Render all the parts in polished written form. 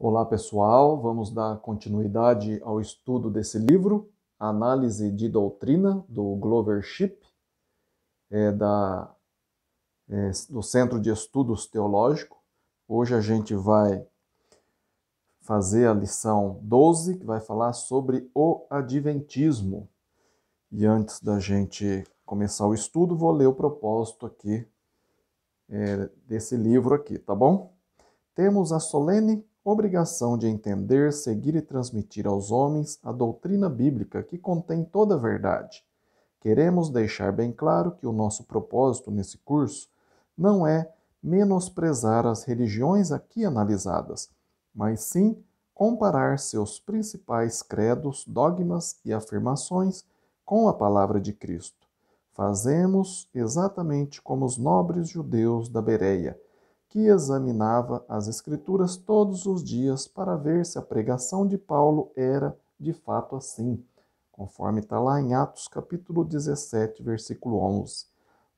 Olá pessoal, vamos dar continuidade ao estudo desse livro, Análise de Doutrina, do Glover Shipp, do Centro de Estudos Teológicos. Hoje a gente vai fazer a lição 12, que vai falar sobre o Adventismo. E antes da gente começar o estudo, vou ler o propósito aqui desse livro aqui, tá bom? Temos a solene obrigação de entender, seguir e transmitir aos homens a doutrina bíblica que contém toda a verdade. Queremos deixar bem claro que o nosso propósito nesse curso não é menosprezar as religiões aqui analisadas, mas sim comparar seus principais credos, dogmas e afirmações com a palavra de Cristo. Fazemos exatamente como os nobres judeus da Bereia, que examinava as Escrituras todos os dias para ver se a pregação de Paulo era de fato assim, conforme está lá em Atos capítulo 17, versículo 11.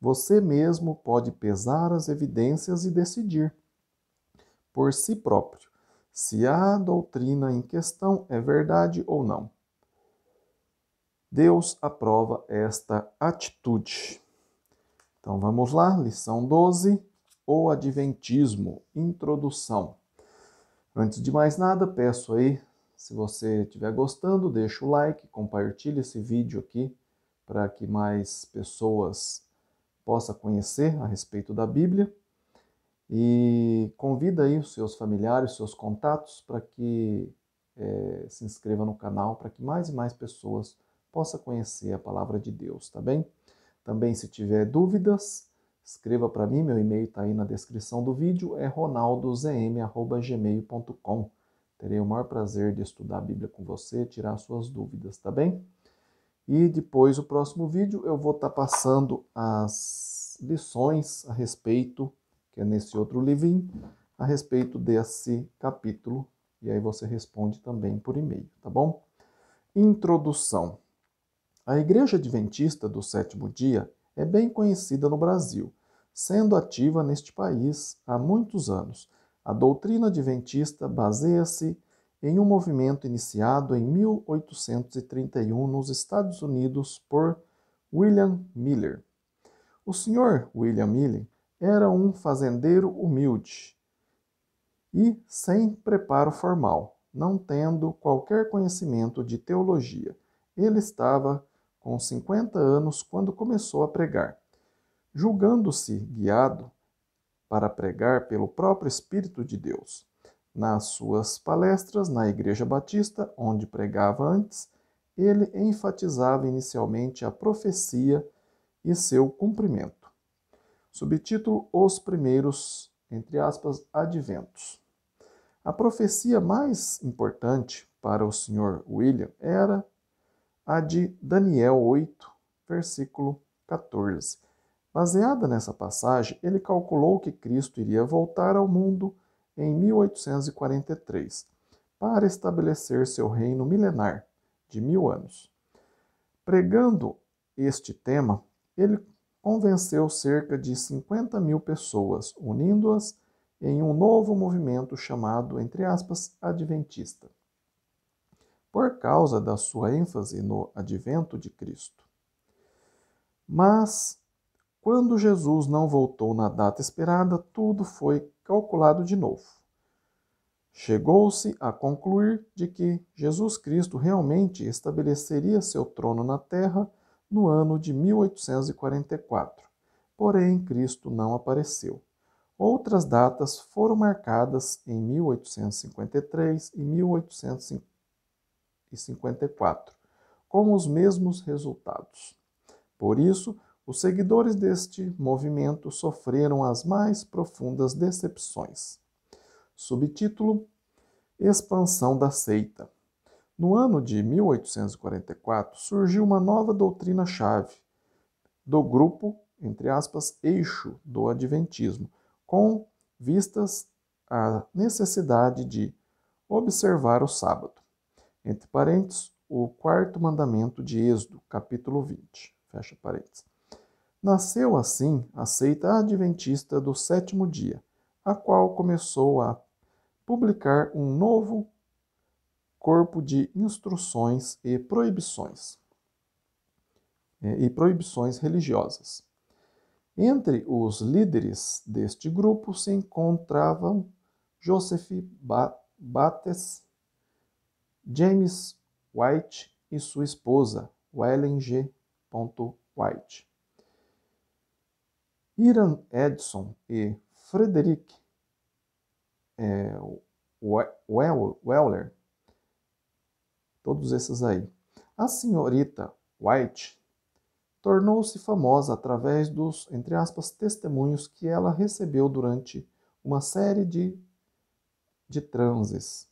Você mesmo pode pesar as evidências e decidir, por si próprio, se a doutrina em questão é verdade ou não. Deus aprova esta atitude. Então vamos lá, lição 12. O Adventismo, introdução. Antes de mais nada, peço aí, se você estiver gostando, deixa o like, compartilhe esse vídeo aqui para que mais pessoas possam conhecer a respeito da Bíblia e convida aí os seus familiares, os seus contatos para que se inscreva no canal, para que mais e mais pessoas possam conhecer a palavra de Deus, tá bem? Também se tiver dúvidas, escreva para mim, meu e-mail está aí na descrição do vídeo, é ronaldozm@gmail.com. Terei o maior prazer de estudar a Bíblia com você, tirar suas dúvidas, tá bem? E depois, o próximo vídeo, eu vou estar passando as lições a respeito, que é nesse outro livrinho, a respeito desse capítulo, e aí você responde também por e-mail, tá bom? Introdução. A Igreja Adventista do Sétimo Dia é bem conhecida no Brasil, sendo ativa neste país há muitos anos. A doutrina adventista baseia-se em um movimento iniciado em 1831 nos Estados Unidos por William Miller. O Sr. William Miller era um fazendeiro humilde e sem preparo formal, não tendo qualquer conhecimento de teologia. Ele estava com 50 anos quando começou a pregar. Julgando-se guiado para pregar pelo próprio Espírito de Deus. Nas suas palestras na Igreja Batista, onde pregava antes, ele enfatizava inicialmente a profecia e seu cumprimento. Subtítulo: Os primeiros, entre aspas, adventos. A profecia mais importante para o Sr. William era a de Daniel 8, versículo 14. Baseada nessa passagem, ele calculou que Cristo iria voltar ao mundo em 1843, para estabelecer seu reino milenar de 1000 anos. Pregando este tema, ele convenceu cerca de 50.000 pessoas, unindo-as em um novo movimento chamado, entre aspas, Adventista, por causa da sua ênfase no advento de Cristo. Mas, quando Jesus não voltou na data esperada, tudo foi calculado de novo. Chegou-se a concluir de que Jesus Cristo realmente estabeleceria seu trono na terra no ano de 1844. Porém, Cristo não apareceu. Outras datas foram marcadas em 1853 e 1854, com os mesmos resultados. Por isso, os seguidores deste movimento sofreram as mais profundas decepções. Subtítulo: Expansão da seita. No ano de 1844, surgiu uma nova doutrina-chave do grupo, entre aspas, eixo do Adventismo, com vistas à necessidade de observar o sábado. Entre parênteses, o quarto mandamento de Êxodo, capítulo 20. Fecha parênteses. Nasceu assim a seita adventista do sétimo dia, a qual começou a publicar um novo corpo de instruções e proibições religiosas. Entre os líderes deste grupo se encontravam Joseph Bates, James White e sua esposa, Ellen G. White. Hiram Edson e Frederick Weller, todos esses aí. A senhorita White tornou-se famosa através dos, entre aspas, testemunhos que ela recebeu durante uma série de transes.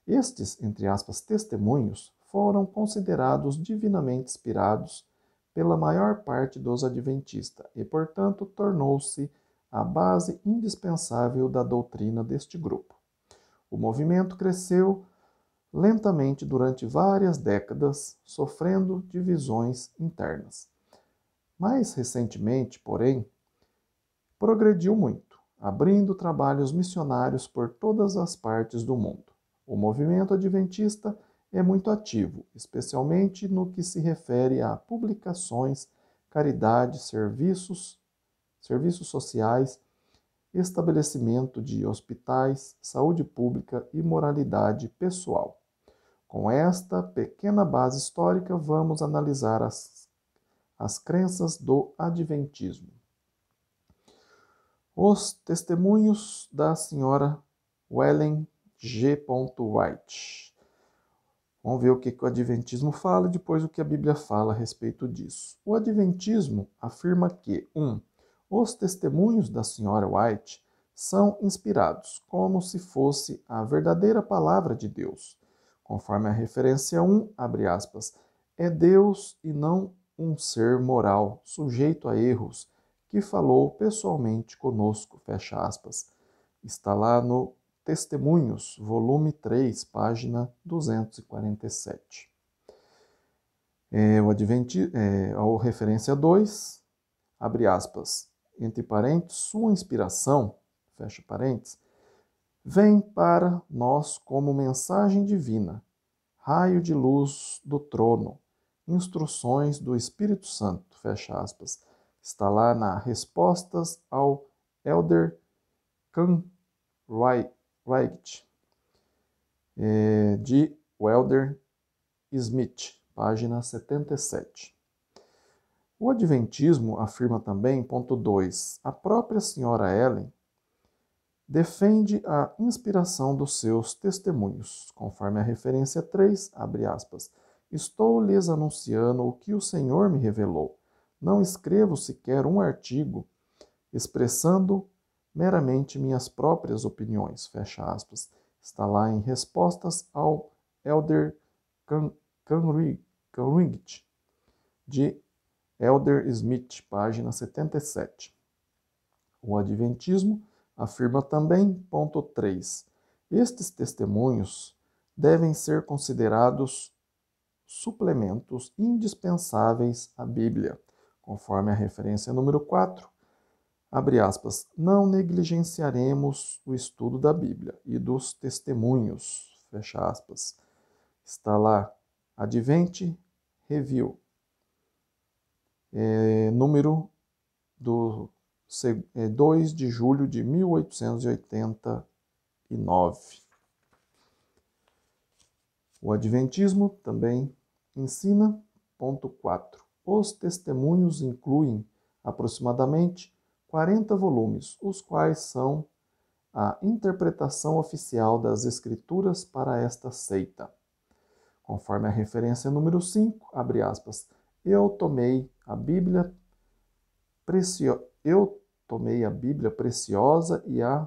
Estes, entre aspas, testemunhos foram considerados divinamente inspirados pela maior parte dos adventistas e, portanto, tornou-se a base indispensável da doutrina deste grupo. O movimento cresceu lentamente durante várias décadas, sofrendo divisões internas. Mais recentemente, porém, progrediu muito, abrindo trabalhos missionários por todas as partes do mundo. O movimento adventista é muito ativo, especialmente no que se refere a publicações, caridade, serviços sociais, estabelecimento de hospitais, saúde pública e moralidade pessoal. Com esta pequena base histórica, vamos analisar as crenças do Adventismo. Os testemunhos da senhora Ellen G. White. Vamos ver o que o Adventismo fala e depois o que a Bíblia fala a respeito disso. O Adventismo afirma que 1. Os testemunhos da senhora White são inspirados, como se fosse a verdadeira palavra de Deus. Conforme a referência 1, abre aspas, é Deus e não um ser moral, sujeito a erros, que falou pessoalmente conosco, fecha aspas. Está lá no Testemunhos, volume 3, página 247. A referência 2, abre aspas, entre parênteses, sua inspiração, fecha parênteses, vem para nós como mensagem divina, raio de luz do trono, instruções do Espírito Santo, fecha aspas. Está lá na Respostas ao Elder Wright, de Welder Smith, página 77. O Adventismo afirma também, ponto 2, a própria senhora Ellen defende a inspiração dos seus testemunhos. Conforme a referência 3, abre aspas, estou lhes anunciando o que o Senhor me revelou. Não escrevo sequer um artigo expressando meramente minhas próprias opiniões, fecha aspas. Está lá em Respostas ao Elder Canwright, de Elder Smith, página 77. O Adventismo afirma também, ponto 3, estes testemunhos devem ser considerados suplementos indispensáveis à Bíblia, conforme a referência número 4, abre aspas, não negligenciaremos o estudo da Bíblia e dos testemunhos, fecha aspas. Está lá, Advent Review, número do 2 de julho de 1889. O Adventismo também ensina, ponto 4, os testemunhos incluem aproximadamente 40 volumes, os quais são a interpretação oficial das Escrituras para esta seita. Conforme a referência número 5, abre aspas, eu tomei a Bíblia preciosa e a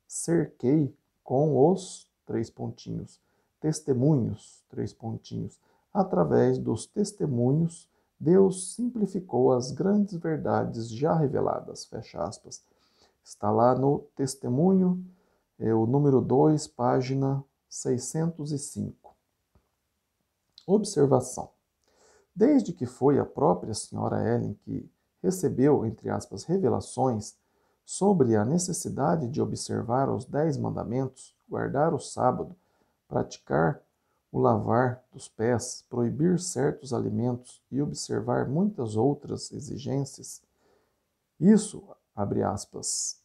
cerquei com os, 3 pontinhos, testemunhos, 3 pontinhos. Através dos testemunhos, Deus simplificou as grandes verdades já reveladas, fecha aspas. Está lá no Testemunho, o número 2, página 605. Observação. Desde que foi a própria senhora Ellen que recebeu, entre aspas, revelações sobre a necessidade de observar os 10 mandamentos, guardar o sábado, praticar o lavar dos pés, proibir certos alimentos e observar muitas outras exigências, isso, abre aspas,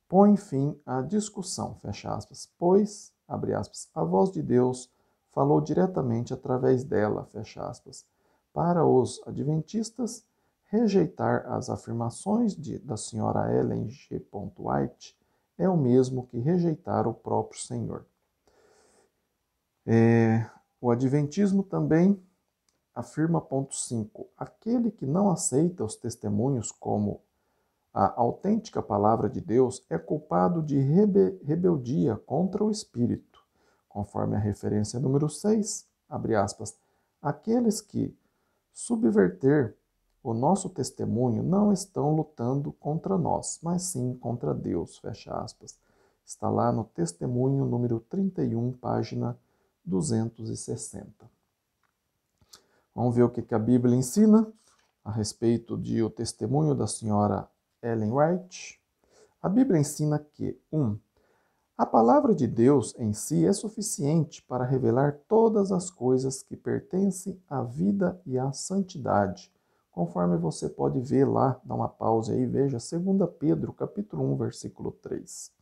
põe fim à discussão, fecha aspas, pois, abre aspas, a voz de Deus falou diretamente através dela, fecha aspas. Para os adventistas, rejeitar as afirmações da senhora Ellen G. White é o mesmo que rejeitar o próprio Senhor. O adventismo também afirma, ponto 5, aquele que não aceita os testemunhos como a autêntica palavra de Deus é culpado de rebeldia contra o Espírito. Conforme a referência número 6, abre aspas, aqueles que subverter o nosso testemunho não estão lutando contra nós, mas sim contra Deus, fecha aspas. Está lá no testemunho número 31, página 260. Vamos ver o que a Bíblia ensina a respeito de o testemunho da senhora Ellen White. A Bíblia ensina que 1. A palavra de Deus em si é suficiente para revelar todas as coisas que pertencem à vida e à santidade. Conforme você pode ver lá, dá uma pausa aí, veja 2 Pedro, capítulo 1, versículo 3.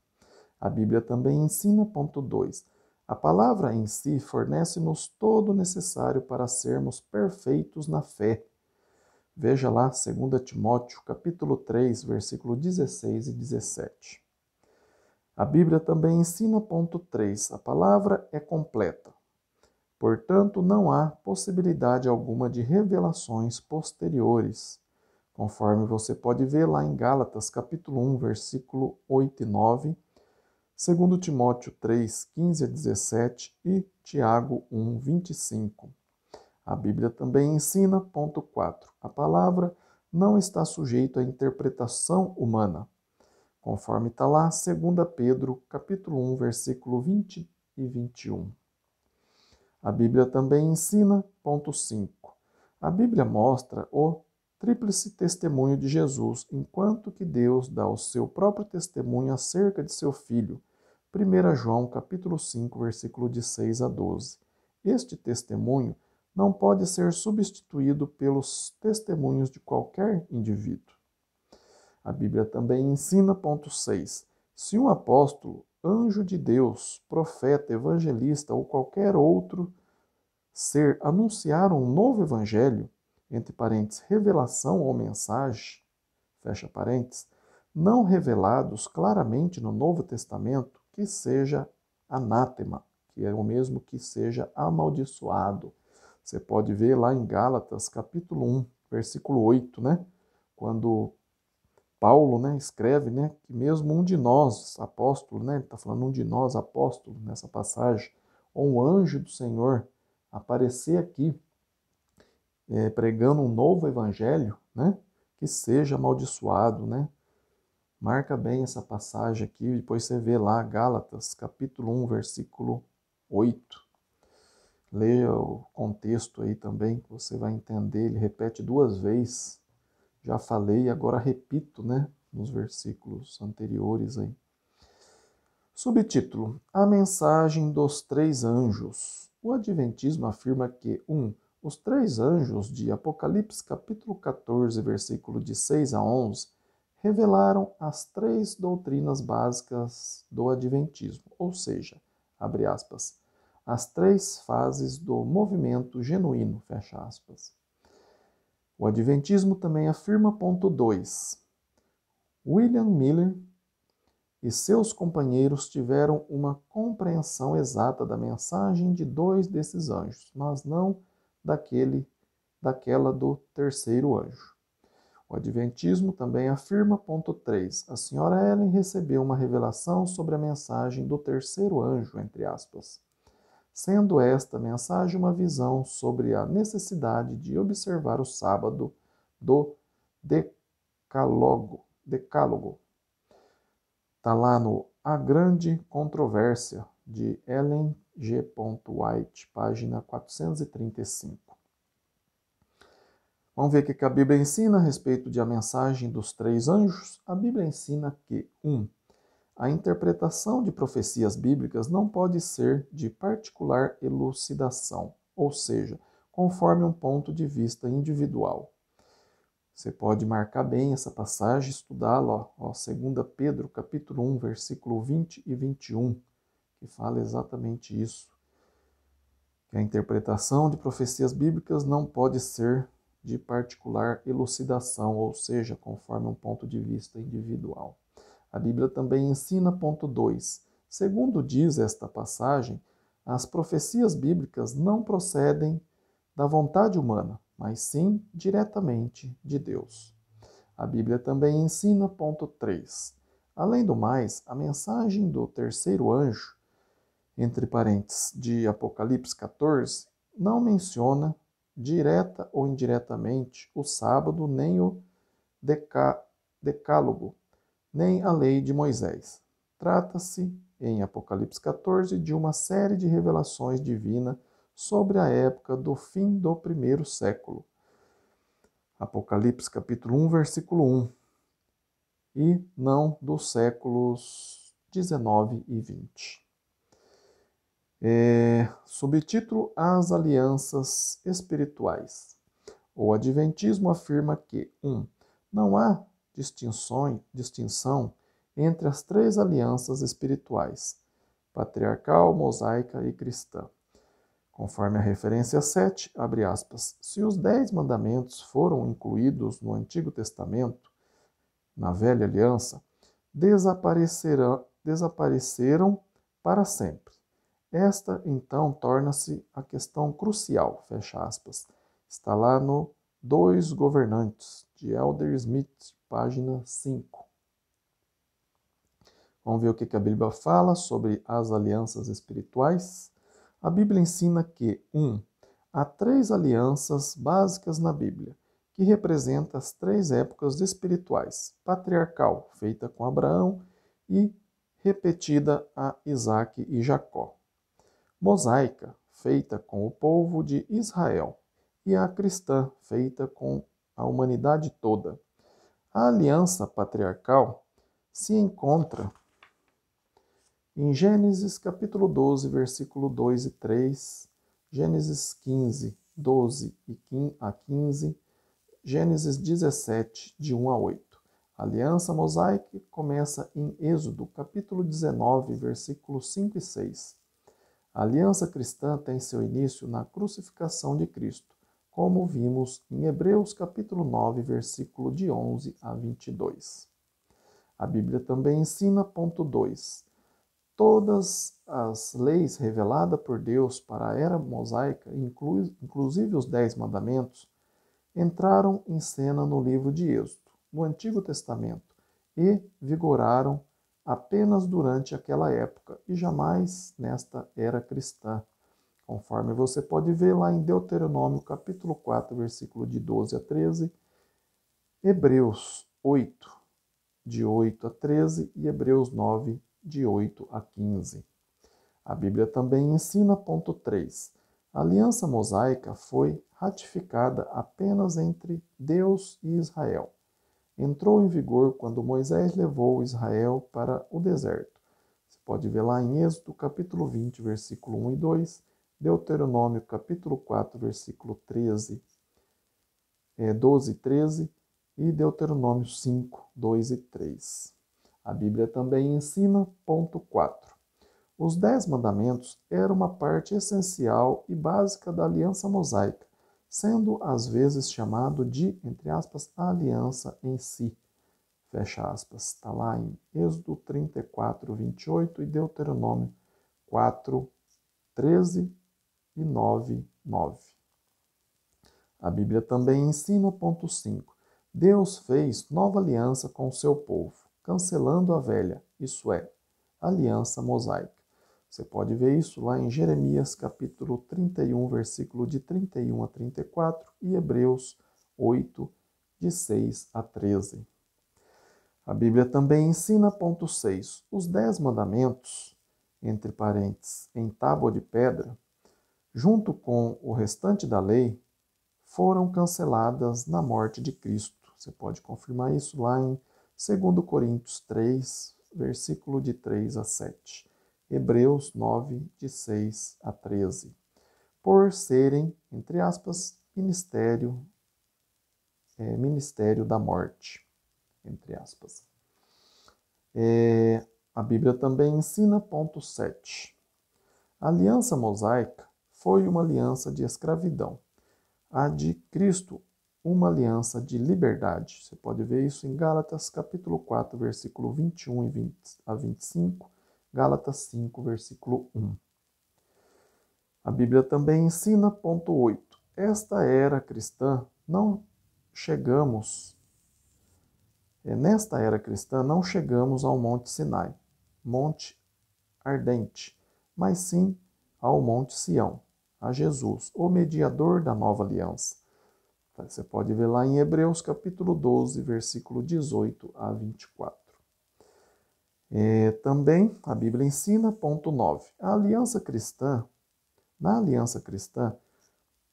A Bíblia também ensina, ponto 2, a palavra em si fornece-nos todo o necessário para sermos perfeitos na fé. Veja lá 2 Timóteo, capítulo 3, versículo 16 e 17. A Bíblia também ensina, ponto 3, a palavra é completa. Portanto, não há possibilidade alguma de revelações posteriores, conforme você pode ver lá em Gálatas, capítulo 1, versículo 8 e 9, 2 Timóteo 3, 15 a 17 e Tiago 1, 25. A Bíblia também ensina, ponto 4, a palavra não está sujeita à interpretação humana, conforme está lá 2 Pedro, capítulo 1, versículo 20 e 21. A Bíblia também ensina, ponto 5, a Bíblia mostra o tríplice testemunho de Jesus, enquanto que Deus dá o seu próprio testemunho acerca de seu Filho. 1 João, capítulo 5, versículo de 6 a 12. Este testemunho não pode ser substituído pelos testemunhos de qualquer indivíduo. A Bíblia também ensina, ponto 6, se um apóstolo, anjo de Deus, profeta, evangelista ou qualquer outro ser anunciar um novo evangelho, entre parênteses, revelação ou mensagem, fecha parênteses, não revelados claramente no Novo Testamento, que seja anátema, que é o mesmo que seja amaldiçoado. Você pode ver lá em Gálatas, capítulo 1, versículo 8, né? Quando Paulo, né, escreve, né, que mesmo um de nós, apóstolo, né, ele está falando um de nós, apóstolo, nessa passagem, ou um anjo do Senhor, aparecer aqui pregando um novo evangelho, né, que seja amaldiçoado, né? Marca bem essa passagem aqui, depois você vê lá Gálatas, capítulo 1, versículo 8. Leia o contexto aí também, que você vai entender, ele repete 2 vezes. Já falei, agora repito, né, nos versículos anteriores aí. Subtítulo: A mensagem dos 3 anjos. O Adventismo afirma que 1. Os 3 anjos de Apocalipse, capítulo 14, versículo de 6 a 11, revelaram as 3 doutrinas básicas do Adventismo, ou seja, abre aspas, as 3 fases do movimento genuíno, fecha aspas. O Adventismo também afirma, ponto 2, William Miller e seus companheiros tiveram uma compreensão exata da mensagem de 2 desses anjos, mas não daquela do terceiro anjo. O Adventismo também afirma, ponto 3, a senhora Ellen recebeu uma revelação sobre a mensagem do terceiro anjo, entre aspas, sendo esta mensagem uma visão sobre a necessidade de observar o sábado do Decálogo. Está lá no A Grande Controvérsia, de Ellen G. White, página 435. Vamos ver o que a Bíblia ensina a respeito de a mensagem dos 3 anjos. A Bíblia ensina que, 1. A interpretação de profecias bíblicas não pode ser de particular elucidação, ou seja, conforme um ponto de vista individual. Você pode marcar bem essa passagem, estudá-la, 2 Pedro, capítulo 1, versículo 20 e 21, que fala exatamente isso. Que a interpretação de profecias bíblicas não pode ser de particular elucidação, ou seja, conforme um ponto de vista individual. A Bíblia também ensina, ponto 2. Segundo diz esta passagem, as profecias bíblicas não procedem da vontade humana, mas sim diretamente de Deus. A Bíblia também ensina, ponto 3. Além do mais, a mensagem do terceiro anjo, entre parênteses, de Apocalipse 14, não menciona, direta ou indiretamente, o sábado, nem o decálogo, nem a lei de Moisés. Trata-se, em Apocalipse 14, de uma série de revelações divinas sobre a época do fim do primeiro século. Apocalipse capítulo 1, versículo 1. E não dos séculos 19 e 20. Subtítulo: As alianças espirituais. O Adventismo afirma que 1. Não há distinção entre as 3 alianças espirituais, patriarcal, mosaica e cristã. Conforme a referência 7, abre aspas, se os 10 mandamentos foram incluídos no Antigo Testamento, na Velha Aliança, desapareceram para sempre. Esta, então, torna-se a questão crucial, fecha aspas. Está lá no 2 Governantes, de Elder Smith, página 5. Vamos ver o que a Bíblia fala sobre as alianças espirituais. A Bíblia ensina que, 1. Há 3 alianças básicas na Bíblia, que representam as 3 épocas espirituais. Patriarcal, feita com Abraão e repetida a Isaque e Jacó. Mosaica, feita com o povo de Israel. E a cristã, feita com a humanidade toda. A aliança patriarcal se encontra em Gênesis capítulo 12, versículo 2 e 3, Gênesis 15, 12 a 15, Gênesis 17, de 1 a 8. A aliança mosaica começa em Êxodo capítulo 19, versículos 5 e 6. A aliança cristã tem seu início na crucificação de Cristo, como vimos em Hebreus capítulo 9, versículo de 11 a 22. A Bíblia também ensina, ponto 2. Todas as leis reveladas por Deus para a era mosaica, inclusive os 10 mandamentos, entraram em cena no livro de Êxodo, no Antigo Testamento, e vigoraram apenas durante aquela época e jamais nesta era cristã, conforme você pode ver lá em Deuteronômio capítulo 4, versículo de 12 a 13, Hebreus 8, de 8 a 13 e Hebreus 9, de 8 a 15. A Bíblia também ensina, ponto 3. A aliança mosaica foi ratificada apenas entre Deus e Israel. Entrou em vigor quando Moisés levou Israel para o deserto. Você pode ver lá em Êxodo capítulo 20, versículo 1 e 2, Deuteronômio capítulo 4, versículo 13, 12 e 13 e Deuteronômio 5, 2 e 3. A Bíblia também ensina, ponto 4. Os 10 mandamentos eram uma parte essencial e básica da aliança mosaica, sendo às vezes chamado de, entre aspas, a aliança em si. Fecha aspas. Está lá em Êxodo 34, 28 e Deuteronômio 4, 13 e 9, 9. A Bíblia também ensina, ponto 5. Deus fez nova aliança com o seu povo, cancelando a velha, isso é, aliança mosaica. Você pode ver isso lá em Jeremias capítulo 31, versículo de 31 a 34 e Hebreus 8, de 6 a 13. A Bíblia também ensina, ponto 6, os 10 mandamentos, entre parênteses, em tábua de pedra, junto com o restante da lei, foram canceladas na morte de Cristo. Você pode confirmar isso lá em 2 Coríntios 3, versículo de 3 a 7. Hebreus 9, de 6 a 13. Por serem, entre aspas, ministério da morte, entre aspas. A Bíblia também ensina, ponto 7. A aliança mosaica foi uma aliança de escravidão. A de Cristo, uma aliança de liberdade. Você pode ver isso em Gálatas capítulo 4, versículo 21 a 25, Gálatas 5, versículo 1. A Bíblia também ensina, ponto 8. Nesta era cristã não chegamos ao Monte Sinai, Monte Ardente, mas sim ao Monte Sião, a Jesus, o mediador da nova aliança. Você pode ver lá em Hebreus capítulo 12, versículo 18 a 24. Também a Bíblia ensina, ponto 9. Na aliança cristã,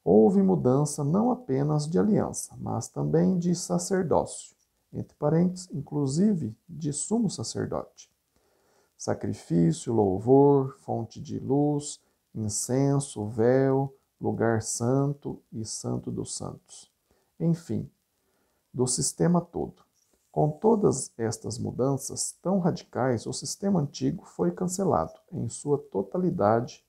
houve mudança não apenas de aliança, mas também de sacerdócio, entre parênteses, inclusive de sumo sacerdote. Sacrifício, louvor, fonte de luz, incenso, véu, lugar santo e santo dos santos. Enfim, do sistema todo. Com todas estas mudanças tão radicais, o sistema antigo foi cancelado em sua totalidade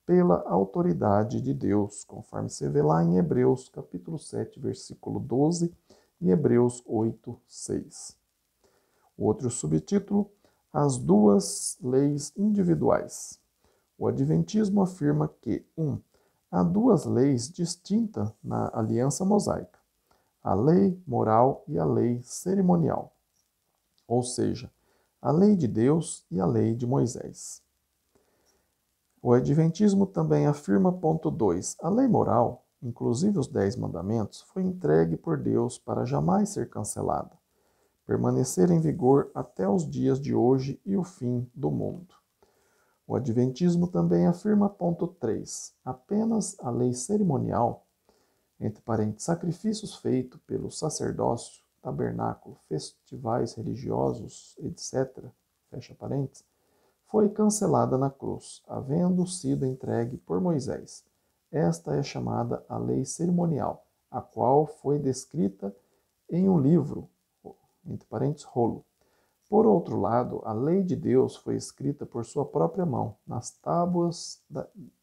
pela autoridade de Deus, conforme se vê lá em Hebreus capítulo 7, versículo 12 e Hebreus 8, 6. O outro subtítulo, as duas leis individuais. O Adventismo afirma que, 1. Há duas leis distintas na aliança mosaica, a lei moral e a lei cerimonial, ou seja, a lei de Deus e a lei de Moisés. O Adventismo também afirma, ponto 2, a lei moral, inclusive os 10 mandamentos, foi entregue por Deus para jamais ser cancelada, permanecer em vigor até os dias de hoje e o fim do mundo. O Adventismo também afirma, ponto 3, apenas a lei cerimonial, entre parênteses, sacrifícios feitos pelo sacerdócio, tabernáculo, festivais religiosos, etc., fecha parênteses, foi cancelada na cruz, havendo sido entregue por Moisés. Esta é chamada a lei cerimonial, a qual foi descrita em um livro, entre parênteses, rolo. Por outro lado, a lei de Deus foi escrita por sua própria mão, nas tábuas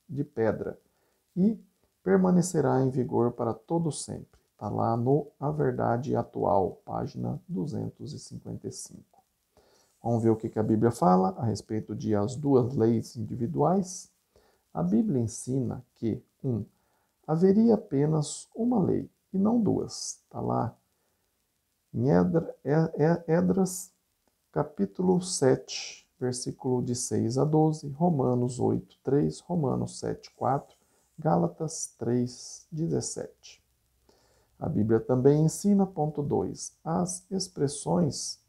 de pedra, e permanecerá em vigor para todo sempre. Está lá no A Verdade Atual, página 255. Vamos ver o que a Bíblia fala a respeito de as duas leis individuais. A Bíblia ensina que, 1. Haveria apenas uma lei, e não duas. Está lá em Esdras, capítulo 7, versículo de 6 a 12, Romanos 8, 3, Romanos 7, 4, Gálatas 3, 17. A Bíblia também ensina, ponto 2, as expressões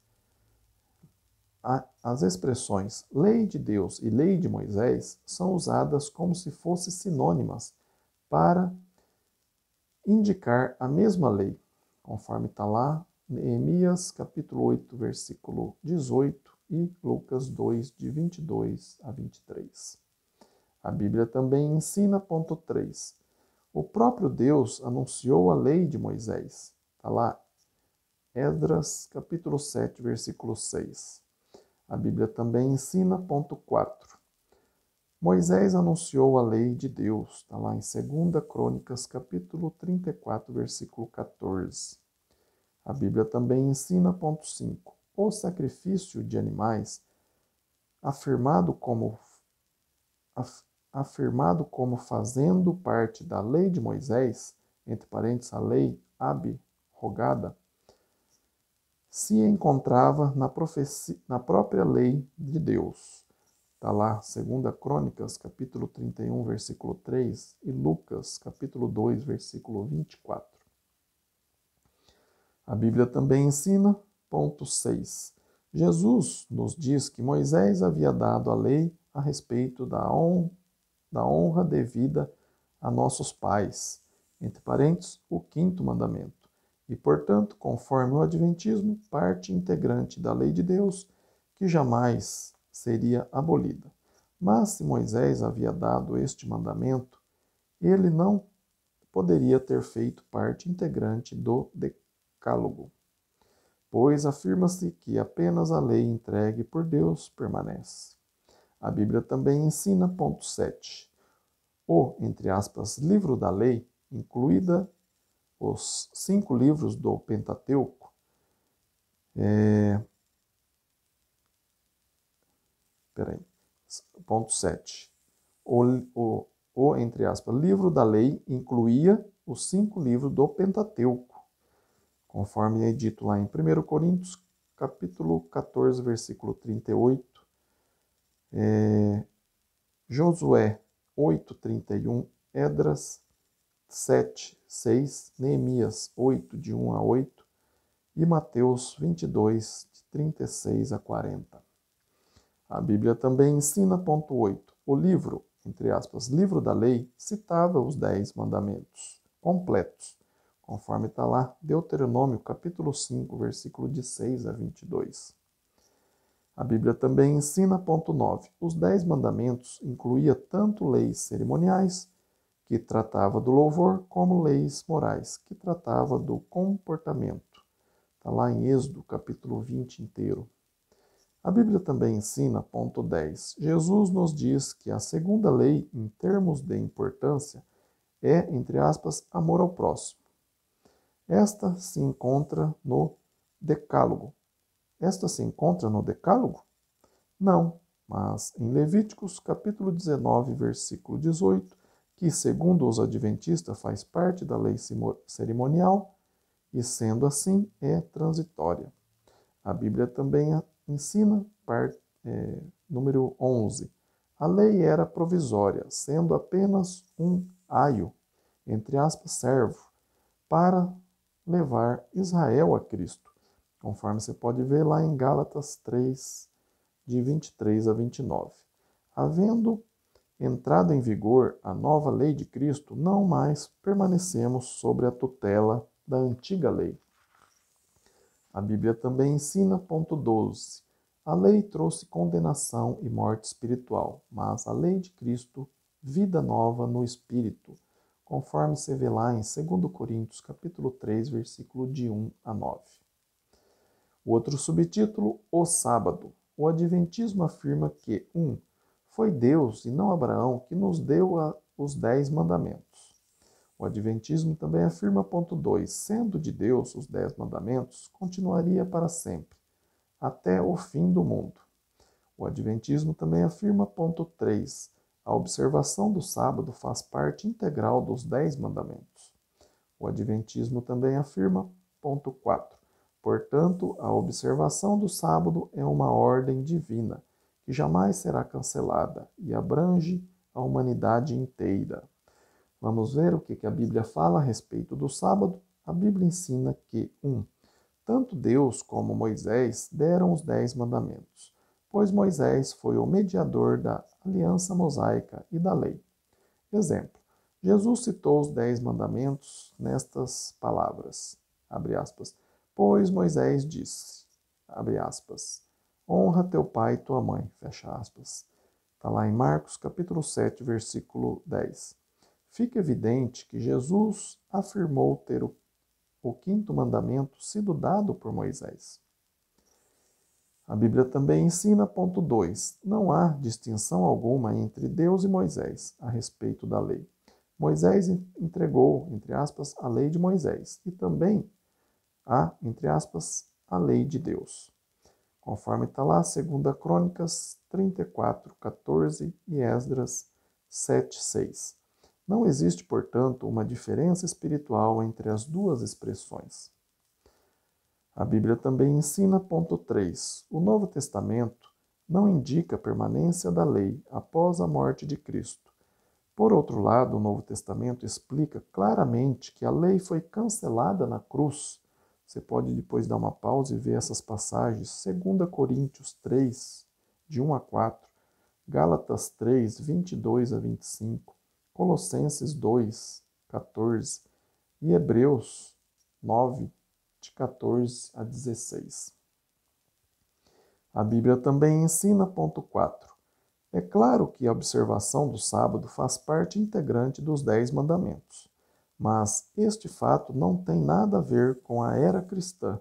lei de Deus e lei de Moisés são usadas como se fossem sinônimas para indicar a mesma lei, conforme está lá Neemias capítulo 8, versículo 18 e Lucas 2, de 22 a 23. A Bíblia também ensina, ponto 3, o próprio Deus anunciou a lei de Moisés. Está lá Esdras capítulo 7, versículo 6. A Bíblia também ensina, ponto 4. Moisés anunciou a lei de Deus, está lá em 2 Crônicas, capítulo 34, versículo 14. A Bíblia também ensina, ponto 5. O sacrifício de animais, afirmado como fazendo parte da lei de Moisés, entre parênteses, a lei ab-rogada, se encontrava na própria lei de Deus. Está lá, 2 Crônicas, capítulo 31, versículo 3, e Lucas, capítulo 2, versículo 24. A Bíblia também ensina, ponto 6. Jesus nos diz que Moisés havia dado a lei a respeito da honra devida a nossos pais, entre parênteses, o quinto mandamento, e, portanto, conforme o Adventismo, parte integrante da lei de Deus, que jamais seria abolida. Mas se Moisés havia dado este mandamento, ele não poderia ter feito parte integrante do Decálogo, pois afirma-se que apenas a lei entregue por Deus permanece. A Bíblia também ensina, ponto 7, o, entre aspas, livro da lei, incluída os 5 livros do Pentateuco, ponto 7. Entre aspas, livro da lei incluía os 5 livros do Pentateuco, conforme é dito lá em 1 Coríntios, capítulo 14, versículo 38, Josué 8:31, Esdras 7:6, Neemias 8, de 1 a 8, e Mateus 22, de 36 a 40. A Bíblia também ensina, ponto 8, o livro, entre aspas, livro da lei, citava os 10 mandamentos completos, conforme está lá, Deuteronômio, capítulo 5, versículo de 6 a 22. A Bíblia também ensina, ponto 9, os 10 mandamentos incluía tanto leis cerimoniais, que tratava do louvor, como leis morais, que tratava do comportamento. Está lá em Êxodo, capítulo 20 inteiro. A Bíblia também ensina, ponto 10, Jesus nos diz que a segunda lei, em termos de importância, é, entre aspas, amor ao próximo. Esta se encontra no Decálogo. Não, mas em Levíticos, capítulo 19, versículo 18, que, segundo os adventistas, faz parte da lei cerimonial e, sendo assim, é transitória. A Bíblia também ensina, número 11, a lei era provisória, sendo apenas um aio, entre aspas, servo, para levar Israel a Cristo, conforme você pode ver lá em Gálatas 3, de 23 a 29. Havendo entrado em vigor a nova lei de Cristo, não mais permanecemos sobre a tutela da antiga lei. A Bíblia também ensina, ponto 12, a lei trouxe condenação e morte espiritual, mas a lei de Cristo, vida nova no Espírito, conforme se vê lá em 2 Coríntios, capítulo 3, versículo de 1 a 9. O outro subtítulo, o sábado. O Adventismo afirma que, 1. Foi Deus e não Abraão que nos deu os 10 mandamentos. O Adventismo também afirma, ponto 2, sendo de Deus os 10 mandamentos, continuaria para sempre, até o fim do mundo. O Adventismo também afirma, ponto 3, a observação do sábado faz parte integral dos 10 mandamentos. O Adventismo também afirma, ponto 4, portanto, a observação do sábado é uma ordem divina, que jamais será cancelada e abrange a humanidade inteira. Vamos ver o que a Bíblia fala a respeito do sábado. A Bíblia ensina que, 1. Tanto Deus como Moisés deram os 10 mandamentos, pois Moisés foi o mediador da aliança mosaica e da lei. Exemplo, Jesus citou os 10 mandamentos nestas palavras, abre aspas, pois Moisés disse, abre aspas, honra teu pai e tua mãe, fecha aspas. Está lá em Marcos, capítulo 7, versículo 10. Fica evidente que Jesus afirmou ter o quinto mandamento sido dado por Moisés. A Bíblia também ensina, ponto 2, não há distinção alguma entre Deus e Moisés a respeito da lei. Moisés entregou, entre aspas, a lei de Moisés e também há, entre aspas, a lei de Deus. Conforme está lá, 2 Crônicas 34, 14 e Esdras 7, 6. Não existe, portanto, uma diferença espiritual entre as duas expressões. A Bíblia também ensina, ponto 3, o Novo Testamento não indica a permanência da lei após a morte de Cristo. Por outro lado, o Novo Testamento explica claramente que a lei foi cancelada na cruz. Você pode depois dar uma pausa e ver essas passagens, 2 Coríntios 3, de 1 a 4, Gálatas 3, 22 a 25, Colossenses 2, 14, e Hebreus 9, de 14 a 16. A Bíblia também ensina, ponto 4. É claro que a observação do sábado faz parte integrante dos 10 mandamentos, mas este fato não tem nada a ver com a era cristã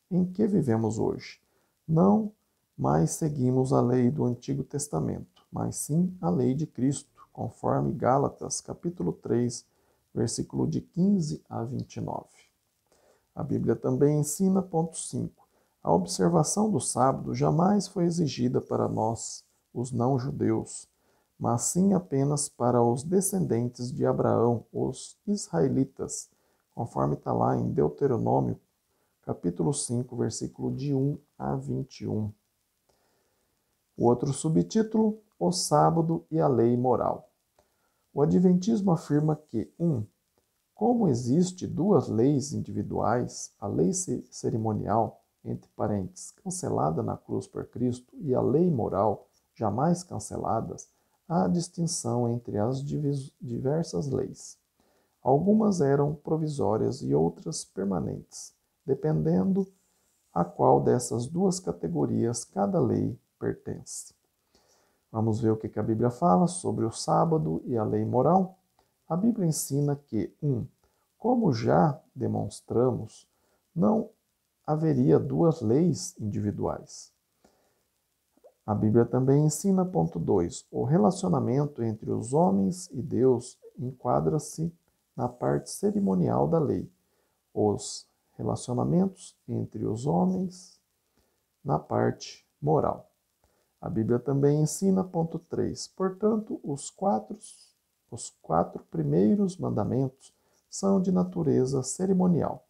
em que vivemos hoje. Não mais seguimos a lei do Antigo Testamento, mas sim a lei de Cristo, conforme Gálatas, capítulo 3, versículo de 15 a 29. A Bíblia também ensina, ponto 5. A observação do sábado jamais foi exigida para nós, os não-judeus, mas sim apenas para os descendentes de Abraão, os israelitas, conforme está lá em Deuteronômio, capítulo 5, versículo de 1 a 21. O outro subtítulo, o sábado e a lei moral. O Adventismo afirma que 1. Como existe duas leis individuais, a lei cerimonial, entre parênteses, cancelada na cruz por Cristo, e a lei moral, jamais canceladas, há distinção entre as diversas leis. Algumas eram provisórias e outras permanentes, dependendo a qual dessas duas categorias cada lei pertence. Vamos ver o que a Bíblia fala sobre o sábado e a lei moral? A Bíblia ensina que, 1. Como já demonstramos, não haveria duas leis individuais. A Bíblia também ensina, ponto 2, o relacionamento entre os homens e Deus enquadra-se na parte cerimonial da lei. Os relacionamentos entre os homens na parte moral. A Bíblia também ensina, ponto 3, portanto, os quatro primeiros mandamentos são de natureza cerimonial,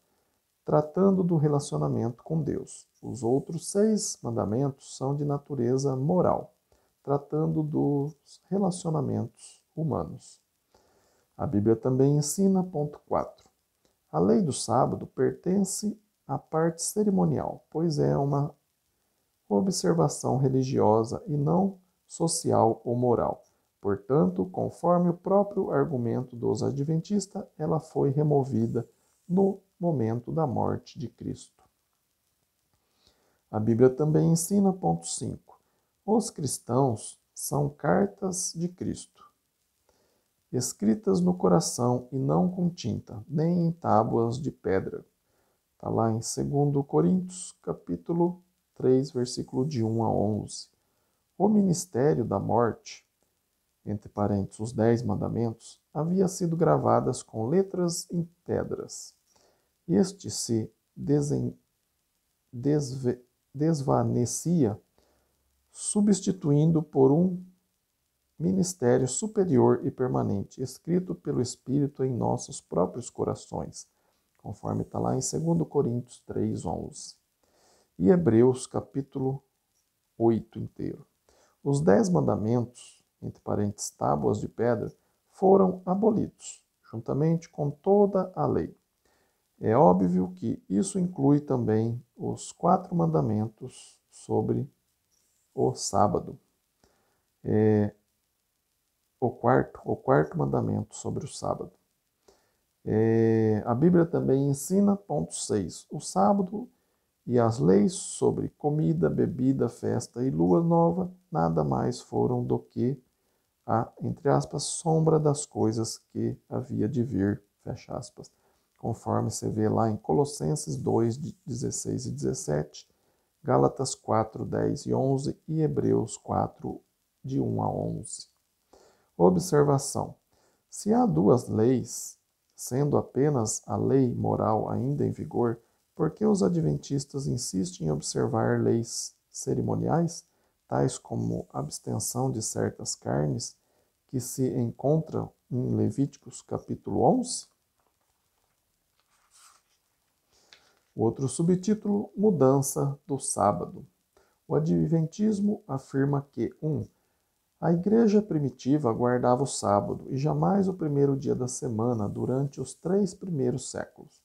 tratando do relacionamento com Deus. Os outros 6 mandamentos são de natureza moral, tratando dos relacionamentos humanos. A Bíblia também ensina, ponto 4. A lei do sábado pertence à parte cerimonial, pois é uma observação religiosa e não social ou moral. Portanto, conforme o próprio argumento dos adventistas, ela foi removida no momento da morte de Cristo. A Bíblia também ensina, ponto 5. Os cristãos são cartas de Cristo, escritas no coração e não com tinta, nem em tábuas de pedra. Está lá em 2 Coríntios, capítulo 3, versículo de 1 a 11. O ministério da morte, entre parênteses, os 10 mandamentos, havia sido gravadas com letras em pedras. Este se desvanecia, substituindo por um ministério superior e permanente, escrito pelo Espírito em nossos próprios corações, conforme está lá em 2 Coríntios 3, 11. E Hebreus, capítulo 8 inteiro. Os 10 mandamentos, entre parênteses, tábuas de pedra, foram abolidos, juntamente com toda a lei. É óbvio que isso inclui também os 4 mandamentos sobre o sábado. O quarto mandamento sobre o sábado. A Bíblia também ensina, ponto 6, o sábado e as leis sobre comida, bebida, festa e lua nova nada mais foram do que a, entre aspas, sombra das coisas que havia de vir, fecha aspas, conforme se vê lá em Colossenses 2, 16 e 17, Gálatas 4, 10 e 11 e Hebreus 4, de 1 a 11. Observação. Se há duas leis, sendo apenas a lei moral ainda em vigor, por que os adventistas insistem em observar leis cerimoniais, tais como abstenção de certas carnes, que se encontram em Levíticos capítulo 11? Outro subtítulo, mudança do sábado. O adventismo afirma que 1. A igreja primitiva guardava o sábado e jamais o primeiro dia da semana durante os 3 primeiros séculos.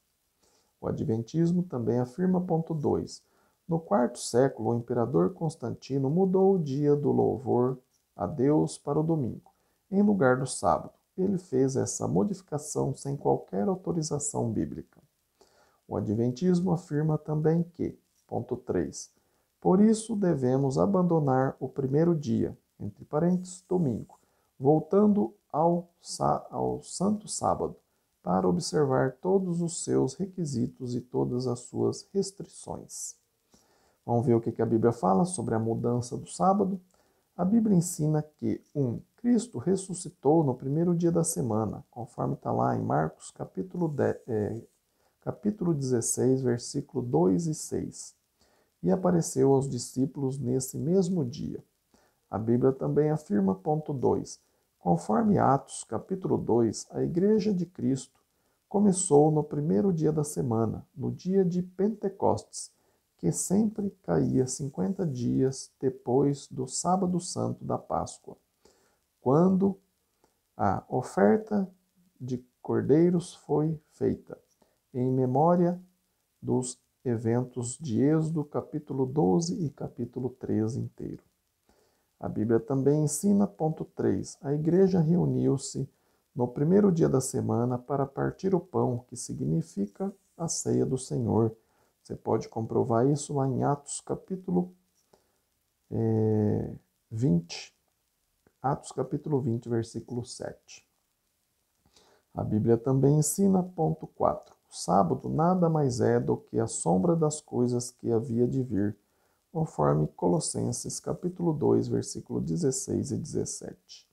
O adventismo também afirma, ponto 2, no 4º século o imperador Constantino mudou o dia do louvor a Deus para o domingo, em lugar do sábado, ele fez essa modificação sem qualquer autorização bíblica. O Adventismo afirma também que, ponto 3, por isso devemos abandonar o primeiro dia, entre parênteses, domingo, voltando ao Santo Sábado, para observar todos os seus requisitos e todas as suas restrições. Vamos ver o que a Bíblia fala sobre a mudança do sábado. A Bíblia ensina que, Cristo ressuscitou no primeiro dia da semana, conforme está lá em Marcos capítulo 16, versículo 2 e 6, e apareceu aos discípulos nesse mesmo dia. A Bíblia também afirma, ponto 2, conforme Atos capítulo 2, a Igreja de Cristo começou no primeiro dia da semana, no dia de Pentecostes, que sempre caía 50 dias depois do sábado santo da Páscoa, quando a oferta de cordeiros foi feita, em memória dos eventos de Êxodo, capítulo 12 e capítulo 13 inteiro. A Bíblia também ensina, ponto 3, a igreja reuniu-se no primeiro dia da semana para partir o pão, que significa a ceia do Senhor. Você pode comprovar isso lá em Atos capítulo 20, Atos capítulo 20, versículo 7. A Bíblia também ensina, ponto 4, o sábado nada mais é do que a sombra das coisas que havia de vir, conforme Colossenses capítulo 2, versículo 16 e 17.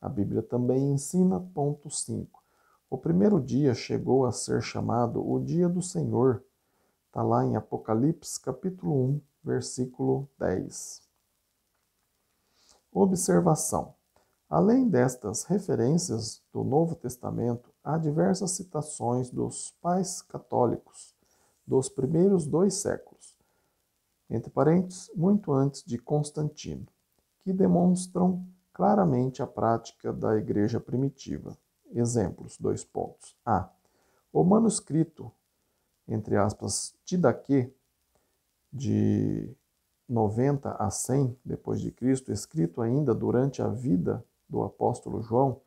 A Bíblia também ensina, ponto 5, o primeiro dia chegou a ser chamado o dia do Senhor. Está lá em Apocalipse capítulo 1, versículo 10. Observação. Além destas referências do Novo Testamento, há diversas citações dos pais católicos dos primeiros 2 séculos, entre parênteses, muito antes de Constantino, que demonstram claramente a prática da igreja primitiva. Exemplos, 2 pontos. A. O manuscrito, entre aspas, Didaquê, de 90 a 100 depois de Cristo, escrito ainda durante a vida do apóstolo João,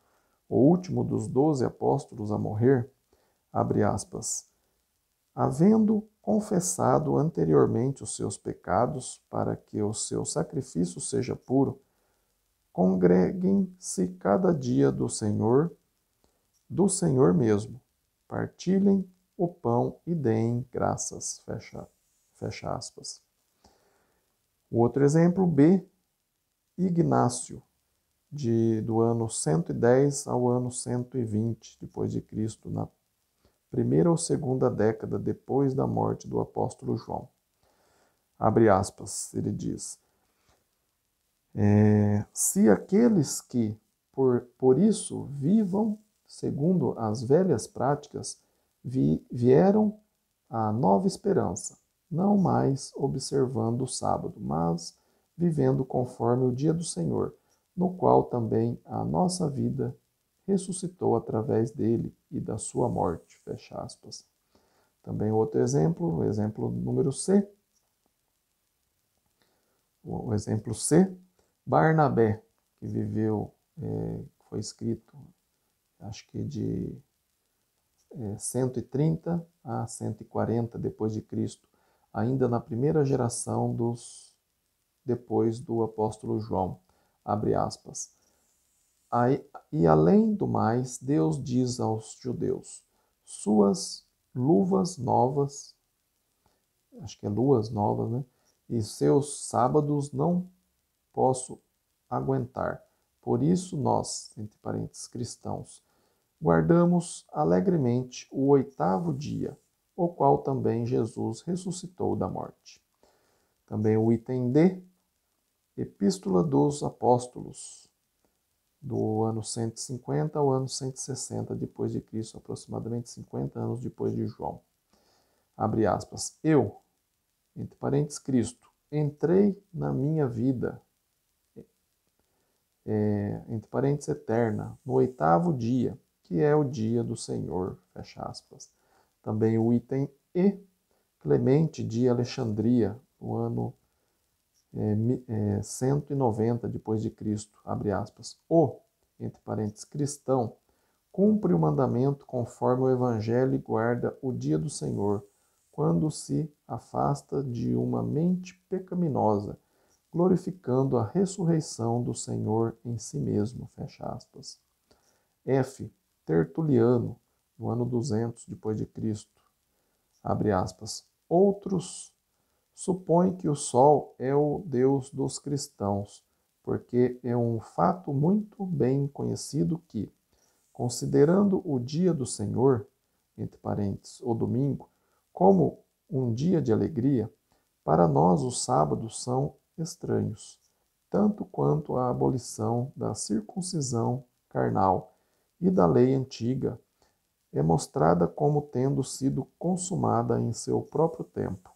o último dos 12 apóstolos a morrer, abre aspas, havendo confessado anteriormente os seus pecados para que o seu sacrifício seja puro, congreguem-se cada dia do Senhor mesmo, partilhem o pão e deem graças, fecha aspas. O outro exemplo, B, Ignácio, do ano 110 ao ano 120 depois de Cristo, na primeira ou segunda década depois da morte do apóstolo João. Abre aspas, ele diz, se aqueles que por isso vivam segundo as velhas práticas vieram a nova esperança, não mais observando o sábado, mas vivendo conforme o dia do Senhor, no qual também a nossa vida ressuscitou através dele e da sua morte, fecha aspas. Também outro exemplo, o exemplo número C. O exemplo C, Barnabé, que viveu, foi escrito, acho que de 130 a 140 depois de Cristo, ainda na primeira geração depois do apóstolo João, abre aspas. E além do mais, Deus diz aos judeus, suas luvas novas, acho que é luas novas, né? E seus sábados não posso aguentar. Por isso nós, entre parênteses, cristãos, guardamos alegremente o 8º dia, o qual também Jesus ressuscitou da morte. Também o item D, Epístola dos Apóstolos, do ano 150 ao ano 160 depois de Cristo, aproximadamente 50 anos depois de João. Abre aspas. Eu, entre parênteses, Cristo, entrei na minha vida, entre parênteses, eterna, no 8º dia, que é o dia do Senhor, fecha aspas. Também o item E, Clemente de Alexandria, no ano 190 depois de Cristo, abre aspas. O, entre parênteses, cristão, cumpre o mandamento conforme o Evangelho e guarda o dia do Senhor, quando se afasta de uma mente pecaminosa, glorificando a ressurreição do Senhor em si mesmo. Fecha aspas. F. Tertuliano, no ano 200 depois de Cristo. Abre aspas. Outros supõem que o Sol é o Deus dos cristãos, porque é um fato muito bem conhecido que, considerando o dia do Senhor, entre parênteses, o domingo, como um dia de alegria, para nós os sábados são estranhos, tanto quanto a abolição da circuncisão carnal e da lei antiga é mostrada como tendo sido consumada em seu próprio tempo.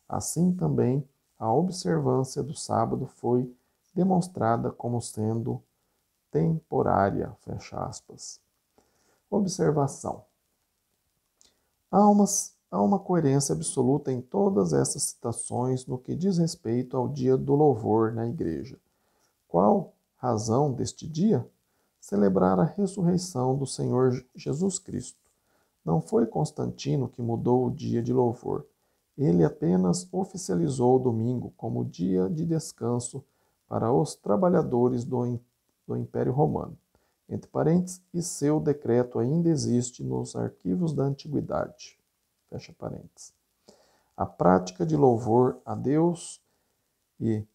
Assim também a observância do sábado foi demonstrada como sendo temporária. Fecha aspas. Observação. Há uma coerência absoluta em todas essas citações no que diz respeito ao dia do louvor na igreja. Qual razão deste dia? Celebrar a ressurreição do Senhor Jesus Cristo. Não foi Constantino que mudou o dia de louvor. Ele apenas oficializou o domingo como dia de descanso para os trabalhadores do Império Romano. Entre parênteses, e seu decreto ainda existe nos arquivos da antiguidade. Fecha parênteses. A prática de louvor a Deus e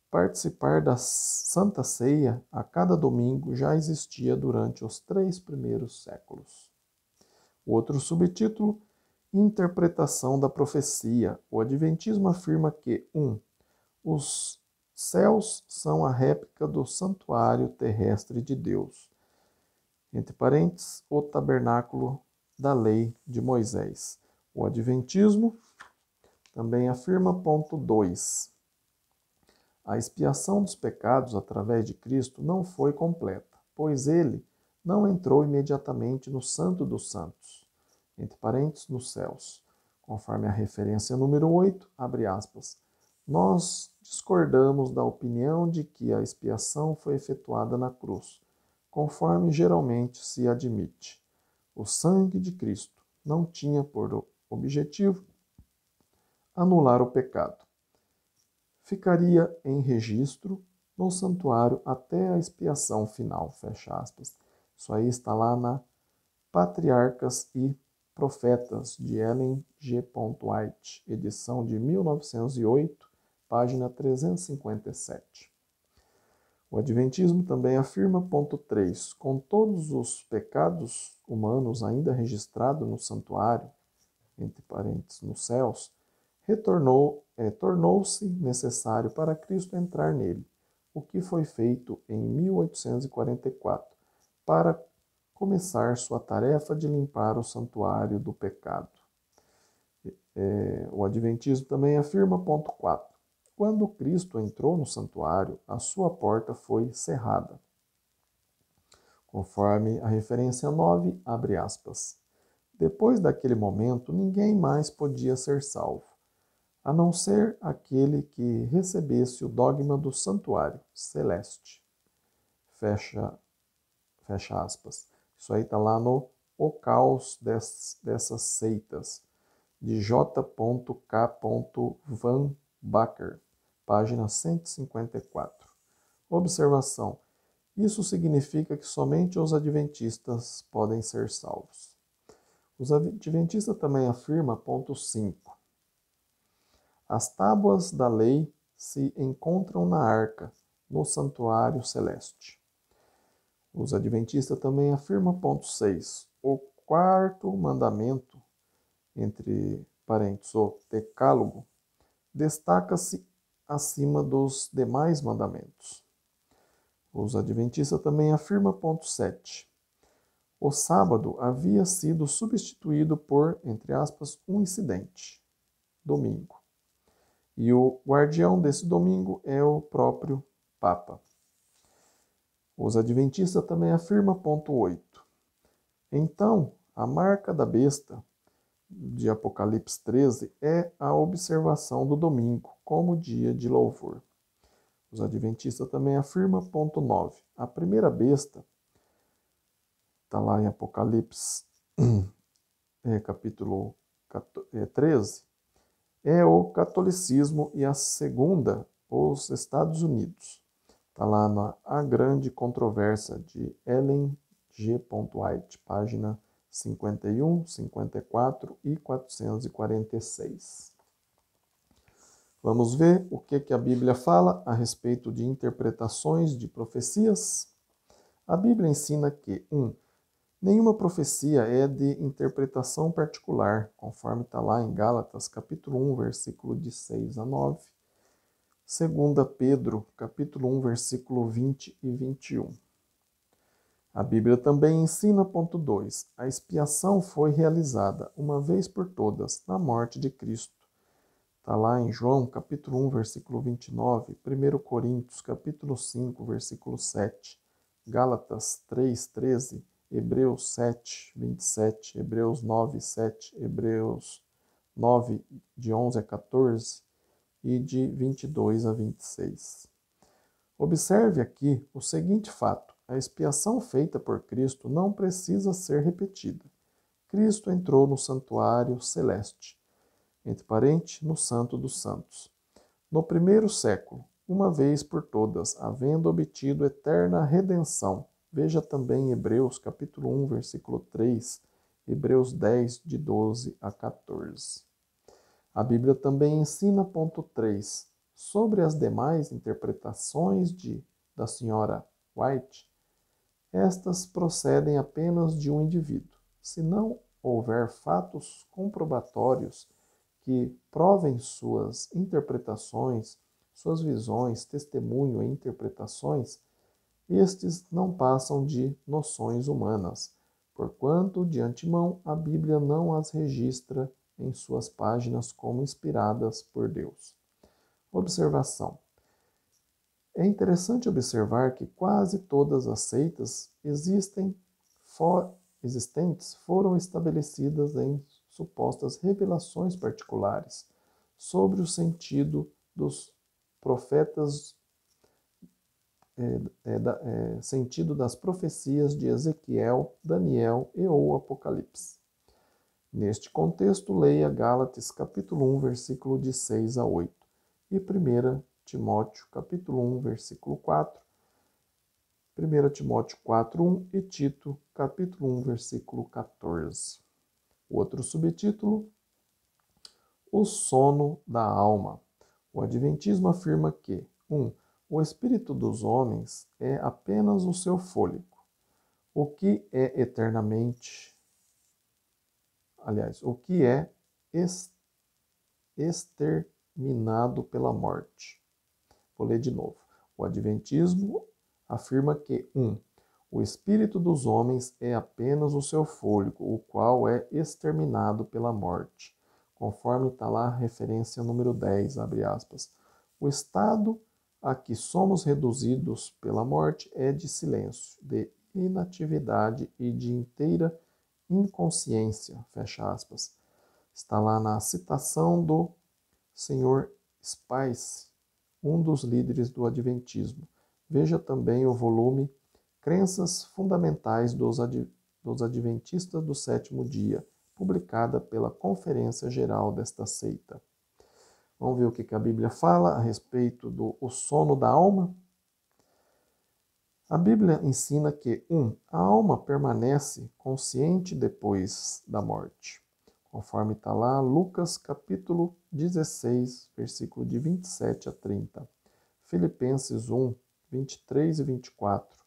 participar da Santa Ceia a cada domingo já existia durante os 3 primeiros séculos. O outro subtítulo, interpretação da profecia. O Adventismo afirma que 1. Os céus são a réplica do santuário terrestre de Deus. Entre parênteses, o tabernáculo da lei de Moisés. O Adventismo também afirma, ponto 2, a expiação dos pecados através de Cristo não foi completa, pois ele não entrou imediatamente no Santo dos Santos, entre parênteses, nos céus. Conforme a referência número 8, abre aspas, nós discordamos da opinião de que a expiação foi efetuada na cruz, conforme geralmente se admite. O sangue de Cristo não tinha por objetivo anular o pecado. Ficaria em registro no santuário até a expiação final, fecha aspas. Isso aí está lá na Patriarcas e Profetas, de Ellen G. White, edição de 1908, página 357. O Adventismo também afirma, ponto 3, com todos os pecados humanos ainda registrados no santuário, entre parênteses, nos céus, tornou-se necessário para Cristo entrar nele, o que foi feito em 1844, para começar sua tarefa de limpar o santuário do pecado. O Adventismo também afirma, ponto 4, quando Cristo entrou no santuário, a sua porta foi cerrada. Conforme a referência 9, abre aspas. Depois daquele momento, ninguém mais podia ser salvo, a não ser aquele que recebesse o dogma do santuário celeste. Fecha aspas. Isso aí está lá no O Caos dessas Seitas, de J.K. Van Backer, página 154. Observação. Isso significa que somente os adventistas podem ser salvos. Os adventistas também afirmam, ponto 5, as tábuas da lei se encontram na arca, no santuário celeste. Os adventistas também afirmam, ponto 6, o quarto mandamento, entre parênteses, o decálogo, destaca-se acima dos demais mandamentos. Os adventistas também afirmam, ponto 7, o sábado havia sido substituído por, entre aspas, um incidente, domingo. E o guardião desse domingo é o próprio Papa. Os adventistas também afirmam, ponto 8. Então, a marca da besta, de Apocalipse 13, é a observação do domingo como dia de louvor. Os adventistas também afirmam, ponto 9. A primeira besta, está lá em Apocalipse, capítulo 13, é o catolicismo e a segunda, os Estados Unidos. Está lá na A Grande Controvérsia, de Ellen G. White, página 51, 54 e 446. Vamos ver o que a Bíblia fala a respeito de interpretações de profecias. A Bíblia ensina que, 1. Nenhuma profecia é de interpretação particular, conforme está lá em Gálatas, capítulo 1, versículo de 6 a 9. 2 Pedro, capítulo 1, versículo 20 e 21. A Bíblia também ensina, ponto 2, a expiação foi realizada, uma vez por todas, na morte de Cristo. Está lá em João, capítulo 1, versículo 29, 1 Coríntios, capítulo 5, versículo 7, Gálatas 3, 13, Hebreus 7, 27, Hebreus 9, 7, Hebreus 9, de 11 a 14 e de 22 a 26. Observe aqui o seguinte fato: a expiação feita por Cristo não precisa ser repetida. Cristo entrou no santuário celeste, entre parênteses, no Santo dos Santos, no primeiro século, uma vez por todas, havendo obtido eterna redenção. Veja também Hebreus capítulo 1, versículo 3, Hebreus 10, de 12 a 14. A Bíblia também ensina, ponto 3, sobre as demais interpretações da senhora White. Estas procedem apenas de um indivíduo. Se não houver fatos comprobatórios que provem suas interpretações, suas visões, testemunho e interpretações, estes não passam de noções humanas, porquanto, de antemão, a Bíblia não as registra em suas páginas como inspiradas por Deus. Observação. É interessante observar que quase todas as seitas existentes foram estabelecidas em supostas revelações particulares sobre o sentido dos profetas, sentido das profecias de Ezequiel, Daniel e ou Apocalipse. Neste contexto, leia Gálatas capítulo 1, versículo de 6 a 8 e 1 Timóteo capítulo 1, versículo 4, 1 Timóteo 4, 1 e Tito capítulo 1, versículo 14. Outro subtítulo: o sono da alma. O Adventismo afirma que 1. O espírito dos homens é apenas o seu fôlego, o que é exterminado pela morte. Vou ler de novo. O Adventismo afirma que 1. O espírito dos homens é apenas o seu fôlego, o qual é exterminado pela morte. Conforme está lá a referência número 10, abre aspas. O estado a que somos reduzidos pela morte é de silêncio, de inatividade e de inteira inconsciência, fecha aspas. Está lá na citação do Sr. Spice, um dos líderes do Adventismo. Veja também o volume Crenças Fundamentais dos Adventistas do Sétimo Dia, publicada pela Conferência Geral desta seita. Vamos ver o que a Bíblia fala a respeito do sono da alma? A Bíblia ensina que, 1. A alma permanece consciente depois da morte, conforme está lá Lucas capítulo 16, versículo de 27 a 30, Filipenses 1, 23 e 24,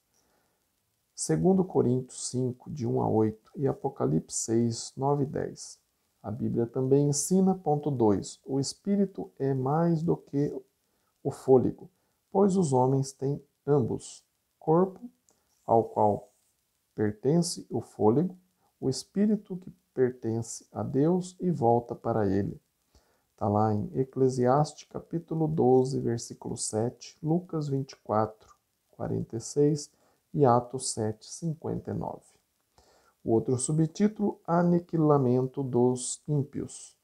2 Coríntios 5, de 1 a 8 e Apocalipse 6, 9 e 10. A Bíblia também ensina, ponto 2, o espírito é mais do que o fôlego, pois os homens têm ambos, corpo, ao qual pertence o fôlego, o espírito que pertence a Deus e volta para ele. Está lá em Eclesiastes capítulo 12, versículo 7, Lucas 24, 46 e Atos 7, 59. O outro subtítulo, Aniquilamento dos ímpios.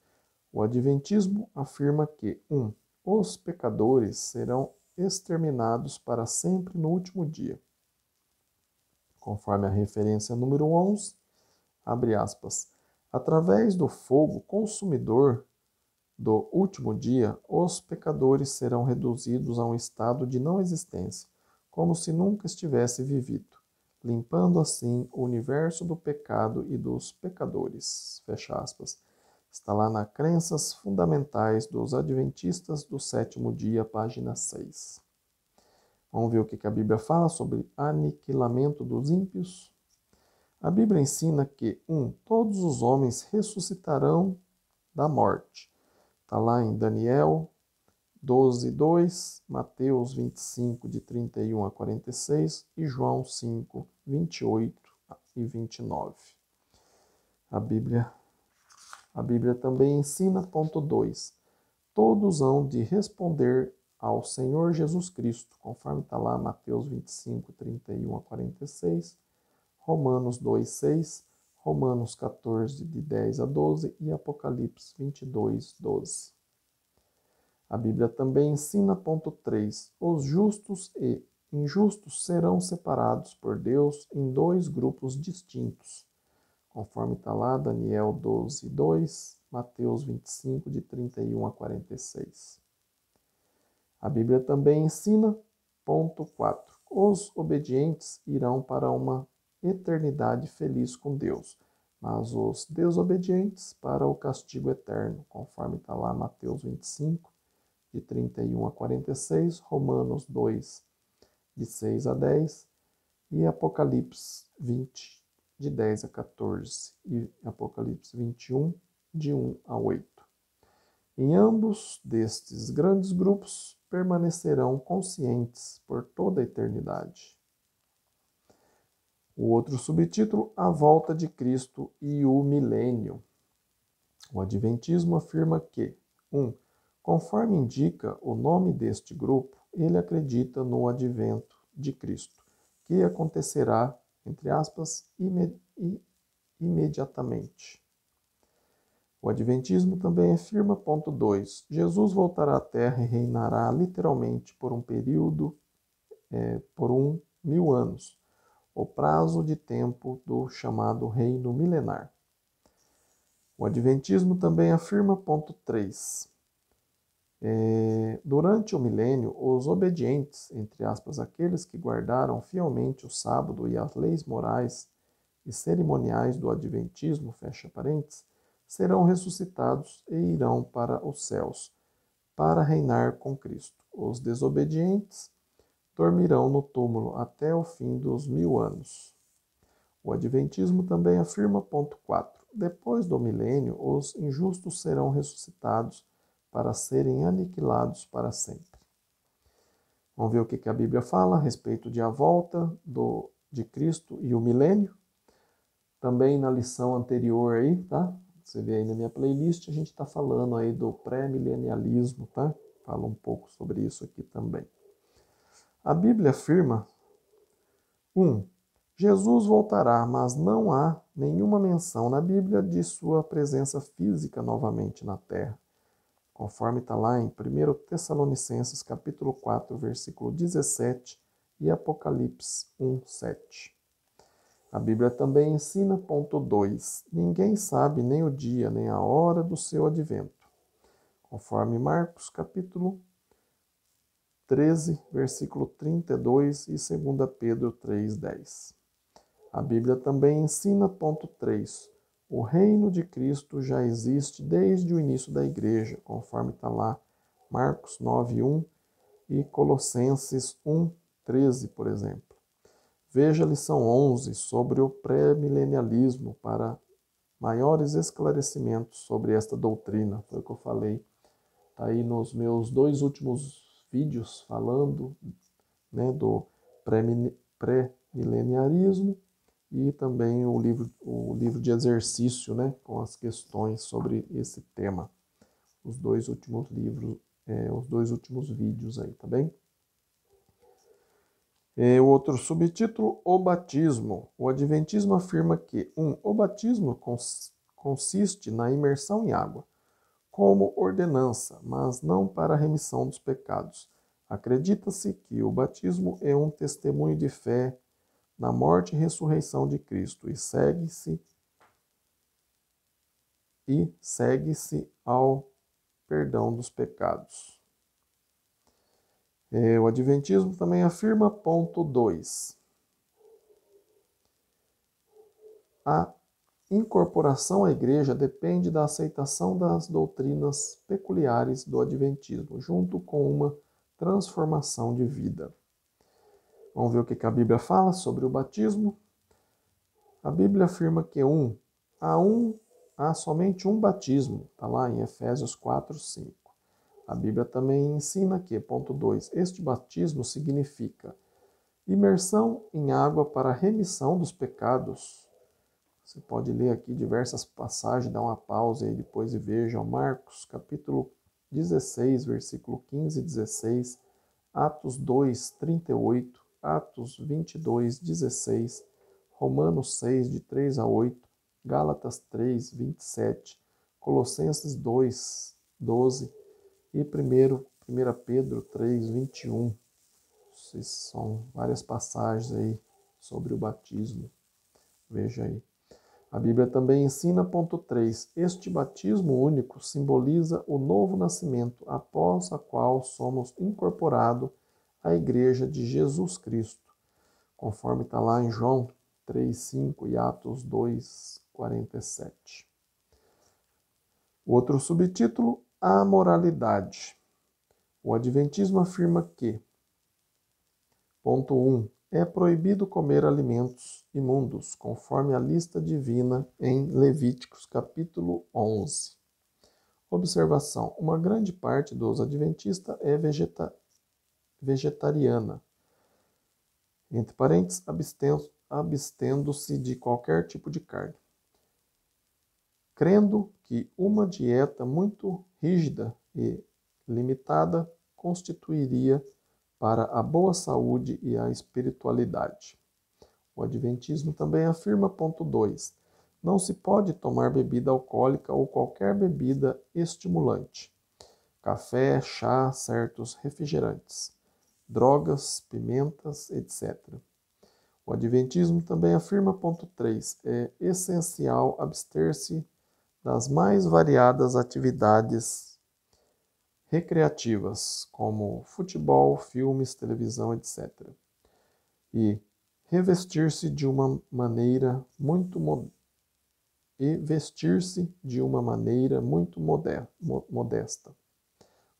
O Adventismo afirma que 1. Os pecadores serão exterminados para sempre no último dia, conforme a referência número 11, abre aspas, através do fogo consumidor do último dia, os pecadores serão reduzidos a um estado de não existência, como se nunca estivesse vivido, limpando assim o universo do pecado e dos pecadores. Fecha aspas. Está lá na Crenças Fundamentais dos Adventistas do Sétimo Dia, página 6. Vamos ver o que a Bíblia fala sobre aniquilamento dos ímpios. A Bíblia ensina que, todos os homens ressuscitarão da morte. Está lá em Daniel 12:2, Mateus 25, de 31 a 46 e João 5, 28 e 29. A Bíblia também ensina, ponto 2, todos hão de responder ao Senhor Jesus Cristo, conforme está lá Mateus 25, 31 a 46, Romanos 2:6, Romanos 14, de 10 a 12 e Apocalipse 22:12. A Bíblia também ensina, ponto 3, os justos e injustos serão separados por Deus em dois grupos distintos, conforme está lá Daniel 12:2, Mateus 25, de 31 a 46. A Bíblia também ensina, ponto 4, os obedientes irão para uma eternidade feliz com Deus, mas os desobedientes para o castigo eterno, conforme está lá Mateus 25, de 31 a 46, Romanos 2, de 6 a 10 e Apocalipse 20, de 10 a 14 e Apocalipse 21, de 1 a 8. Em ambos destes grandes grupos permanecerão conscientes por toda a eternidade. O outro subtítulo, a volta de Cristo e o milênio. O Adventismo afirma que, conforme indica o nome deste grupo, ele acredita no advento de Cristo, que acontecerá, entre aspas, imediatamente. O Adventismo também afirma, ponto 2, Jesus voltará à Terra e reinará literalmente por um período, por 1000 anos, o prazo de tempo do chamado reino milenar. O Adventismo também afirma, ponto 3, durante o milênio, os obedientes, entre aspas, aqueles que guardaram fielmente o sábado e as leis morais e cerimoniais do Adventismo, fecha parênteses, serão ressuscitados e irão para os céus, para reinar com Cristo. Os desobedientes dormirão no túmulo até o fim dos 1000 anos. O Adventismo também afirma, ponto 4, depois do milênio, os injustos serão ressuscitados para serem aniquilados para sempre. Vamos ver o que a Bíblia fala a respeito de a volta de Cristo e o milênio. Também na lição anterior aí, tá? Você vê aí na minha playlist, a gente está falando aí do pré-milenialismo, tá? Fala um pouco sobre isso aqui também. A Bíblia afirma, Jesus voltará, mas não há nenhuma menção na Bíblia de sua presença física novamente na Terra, conforme está lá em 1 Tessalonicenses capítulo 4, versículo 17 e Apocalipse 1:7. A Bíblia também ensina, ponto 2, ninguém sabe nem o dia nem a hora do seu advento, conforme Marcos capítulo 13, versículo 32 e 2 Pedro 3:10. A Bíblia também ensina, ponto 3, o reino de Cristo já existe desde o início da igreja, conforme está lá Marcos 9:1 e Colossenses 1:13, por exemplo. Veja a lição 11 sobre o pré-milenialismo para maiores esclarecimentos sobre esta doutrina. Foi o que eu falei. Está aí nos meus 2 últimos vídeos falando, né, do pré-mileniarismo e também o livro de exercício, né, com as questões sobre esse tema. Os 2 últimos livros, os 2 últimos vídeos aí, tá bem? O outro subtítulo, o batismo. O Adventismo afirma que, o batismo consiste na imersão em água, como ordenança, mas não para a remissão dos pecados. Acredita-se que o batismo é um testemunho de fé na morte e ressurreição de Cristo e segue-se ao perdão dos pecados. O Adventismo também afirma, ponto 2, a incorporação à igreja depende da aceitação das doutrinas peculiares do Adventismo, junto com uma transformação de vida. Vamos ver o que a Bíblia fala sobre o batismo. A Bíblia afirma que há somente um batismo, está lá em Efésios 4, 5. A Bíblia também ensina que, ponto 2, este batismo significa imersão em água para a remissão dos pecados. Você pode ler aqui diversas passagens, dá uma pausa aí depois e veja. Marcos, capítulo 16, versículo 15 e 16, Atos 2, 38, Atos 22, 16, Romanos 6, de 3 a 8, Gálatas 3, 27, Colossenses 2, 12 e 1 Pedro 3, 21. São várias passagens aí sobre o batismo. Veja aí. A Bíblia também ensina, ponto 3, este batismo único simboliza o novo nascimento, após a qual somos incorporados à Igreja de Jesus Cristo, conforme está lá em João 3, 5 e Atos 2, 47. O outro subtítulo, a moralidade. O Adventismo afirma que, ponto 1, é proibido comer alimentos imundos, conforme a lista divina em Levíticos, capítulo 11. Observação: uma grande parte dos adventistas é vegetariana, entre parênteses, abstendo-se de qualquer tipo de carne, crendo que uma dieta muito rígida e limitada constituiria para a boa saúde e a espiritualidade. O Adventismo também afirma, ponto 2, não se pode tomar bebida alcoólica ou qualquer bebida estimulante, café, chá, certos refrigerantes, drogas, pimentas, etc. O Adventismo também afirma, ponto 3, é essencial abster-se das mais variadas atividades recreativas, como futebol, filmes, televisão, etc. E vestir-se de uma maneira muito modesta.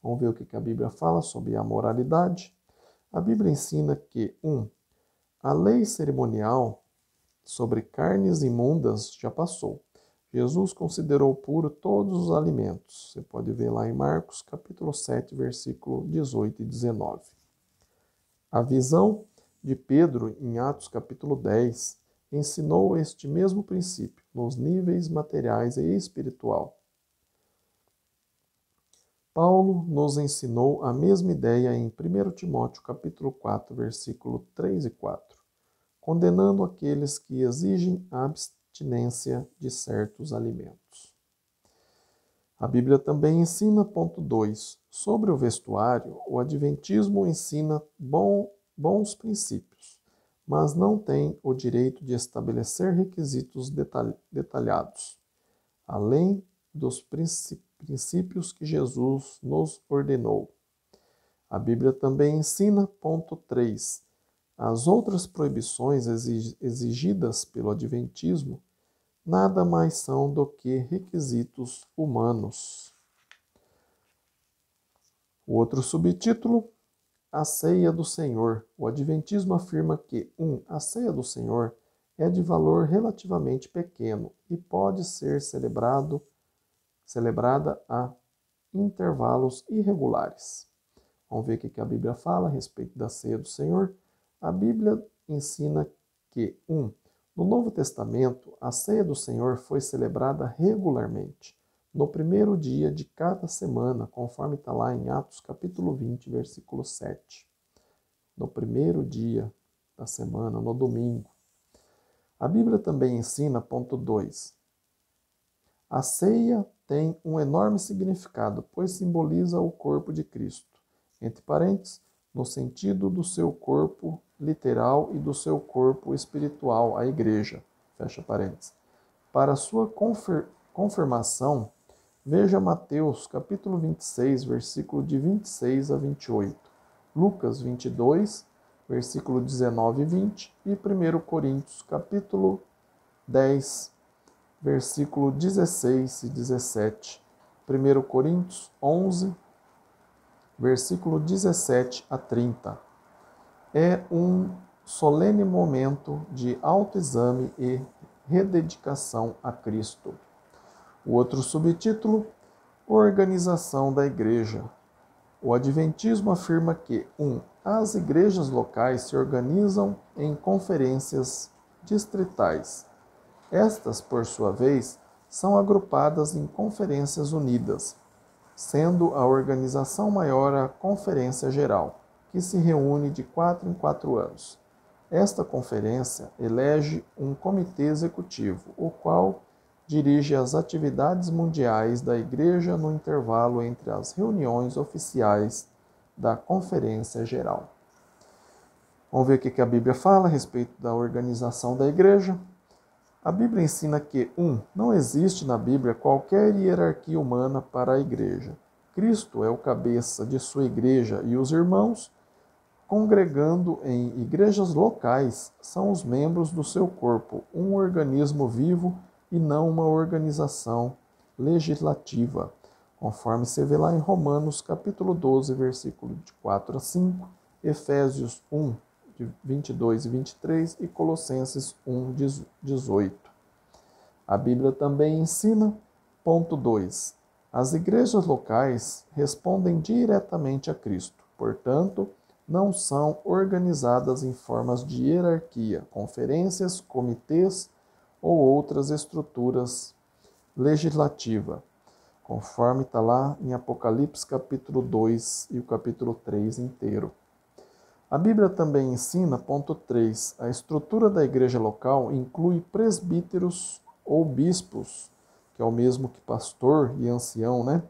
Vamos ver o que a Bíblia fala sobre a moralidade. A Bíblia ensina que, 1, a lei cerimonial sobre carnes imundas já passou. Jesus considerou puro todos os alimentos. Você pode ver lá em Marcos, capítulo 7, versículo 18 e 19. A visão de Pedro, em Atos, capítulo 10, ensinou este mesmo princípio nos níveis materiais e espiritual. Paulo nos ensinou a mesma ideia em 1 Timóteo, capítulo 4, versículo 3 e 4, condenando aqueles que exigem a abstinência de certos alimentos. A Bíblia também ensina, ponto 2, sobre o vestuário. O Adventismo ensina bons princípios, mas não tem o direito de estabelecer requisitos detalhados, além dos princípios que Jesus nos ordenou. A Bíblia também ensina, ponto 3, as outras proibições exigidas pelo Adventismo nada mais são do que requisitos humanos. O outro subtítulo, a ceia do Senhor. O Adventismo afirma que, 1, a ceia do Senhor é de valor relativamente pequeno e pode ser celebrada a intervalos irregulares. Vamos ver o que a Bíblia fala a respeito da ceia do Senhor. A Bíblia ensina que, 1, no Novo Testamento, a ceia do Senhor foi celebrada regularmente, no primeiro dia de cada semana, conforme está lá em Atos capítulo 20, versículo 7. No primeiro dia da semana, no domingo. A Bíblia também ensina, ponto 2, a ceia tem um enorme significado, pois simboliza o corpo de Cristo. Entre parênteses, no sentido do seu corpo literal e do seu corpo espiritual, a igreja. Fecha parênteses. Para sua confirmação, veja Mateus capítulo 26, versículo de 26 a 28, Lucas 22, versículo 19 e 20 e 1 Coríntios capítulo 10, versículo 16 e 17, 1 Coríntios 11, versículo 17 a 30. É um solene momento de autoexame e rededicação a Cristo. O outro subtítulo, Organização da Igreja. O Adventismo afirma que 1. As igrejas locais se organizam em conferências distritais. Estas, por sua vez, são agrupadas em conferências unidas, sendo a organização maior a Conferência Geral, que se reúne de 4 em 4 anos. Esta conferência elege um comitê executivo, o qual dirige as atividades mundiais da Igreja no intervalo entre as reuniões oficiais da Conferência Geral. Vamos ver o que a Bíblia fala a respeito da organização da Igreja. A Bíblia ensina que, 1. Não existe na Bíblia qualquer hierarquia humana para a Igreja. Cristo é o cabeça de sua Igreja e os irmãos, congregando em igrejas locais, são os membros do seu corpo, um organismo vivo e não uma organização legislativa, conforme se vê lá em Romanos capítulo 12, versículo de 4 a 5, Efésios 1, de 22 e 23 e Colossenses 1, 18. A Bíblia também ensina, ponto 2, as igrejas locais respondem diretamente a Cristo, portanto, não são organizadas em formas de hierarquia, conferências, comitês ou outras estruturas legislativas, conforme está lá em Apocalipse capítulo 2 e o capítulo 3 inteiro. A Bíblia também ensina, ponto 3, a estrutura da igreja local inclui presbíteros ou bispos, que é o mesmo que pastor e ancião, né?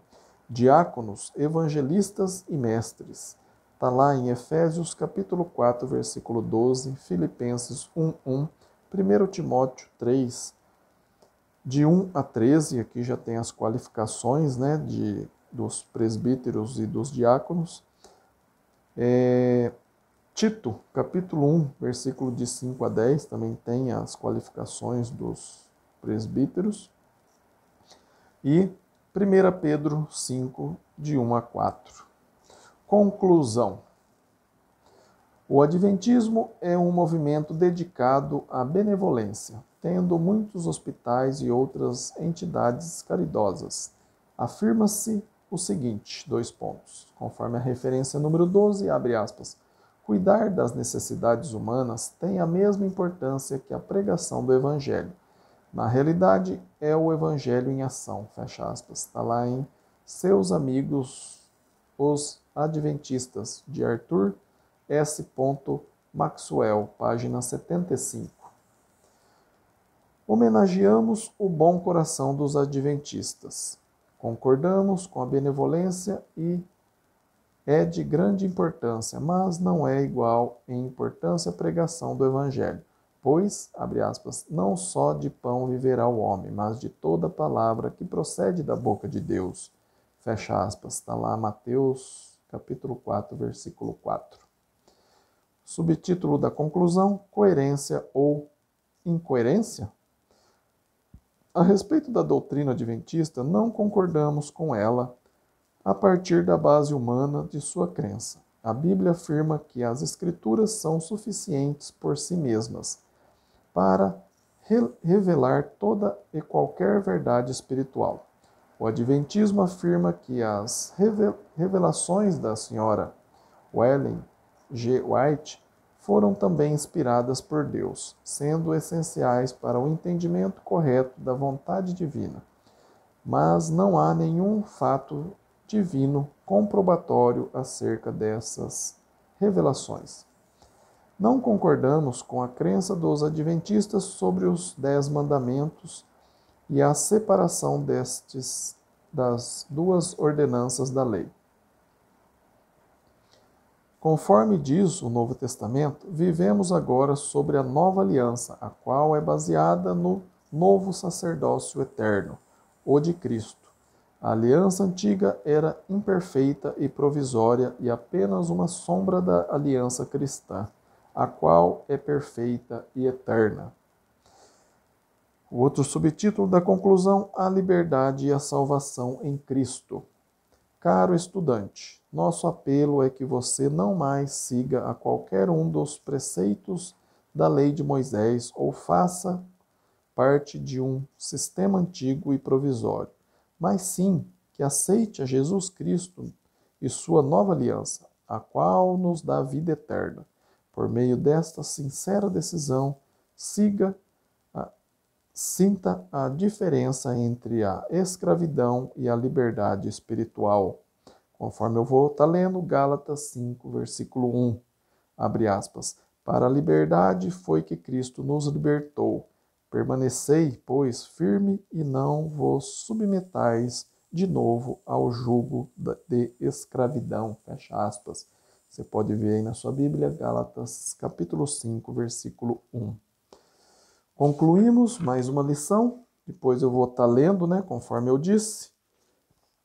Diáconos, evangelistas e mestres. Está lá em Efésios capítulo 4, versículo 12, Filipenses 1:1, 1 Timóteo 3, de 1 a 13, aqui já tem as qualificações, né, dos presbíteros e dos diáconos. Tito, capítulo 1, versículo de 5 a 10, também tem as qualificações dos presbíteros. E 1 Pedro 5, de 1 a 4. Conclusão. O Adventismo é um movimento dedicado à benevolência, tendo muitos hospitais e outras entidades caridosas. Afirma-se o seguinte, 2 pontos, conforme a referência número 12, abre aspas, cuidar das necessidades humanas tem a mesma importância que a pregação do Evangelho. Na realidade, é o Evangelho em ação, fecha aspas. Está lá em Seus Amigos, os Adventistas, de Arthur S. Maxwell, página 75. Homenageamos o bom coração dos adventistas. Concordamos com a benevolência e é de grande importância, mas não é igual em importância a pregação do Evangelho. Pois, abre aspas, não só de pão viverá o homem, mas de toda palavra que procede da boca de Deus. Fecha aspas, está lá Mateus, capítulo 4, versículo 4. Subtítulo da conclusão, coerência ou incoerência? A respeito da doutrina adventista, não concordamos com ela a partir da base humana de sua crença. A Bíblia afirma que as Escrituras são suficientes por si mesmas para revelar toda e qualquer verdade espiritual. O Adventismo afirma que as revelações da Sra. Ellen G. White foram também inspiradas por Deus, sendo essenciais para o entendimento correto da vontade divina. Mas não há nenhum fato divino comprobatório acerca dessas revelações. Não concordamos com a crença dos adventistas sobre os 10 mandamentos e a separação destes das 2 ordenanças da lei. Conforme diz o Novo Testamento, vivemos agora sobre a nova aliança, a qual é baseada no novo sacerdócio eterno, o de Cristo. A aliança antiga era imperfeita e provisória e apenas uma sombra da aliança cristã, a qual é perfeita e eterna. O outro subtítulo da conclusão: a liberdade e a salvação em Cristo. Caro estudante, nosso apelo é que você não mais siga a qualquer um dos preceitos da lei de Moisés ou faça parte de um sistema antigo e provisório, mas sim que aceite a Jesus Cristo e sua nova aliança, a qual nos dá vida eterna. Por meio desta sincera decisão, sinta a diferença entre a escravidão e a liberdade espiritual. Conforme eu vou estar lendo Gálatas 5, versículo 1, abre aspas, para a liberdade foi que Cristo nos libertou. Permanecei, pois, firme e não vos submetais de novo ao jugo de escravidão. Fecha aspas. Você pode ver aí na sua Bíblia, Gálatas capítulo 5, versículo 1. Concluímos mais uma lição. Depois eu vou estar lendo, conforme eu disse,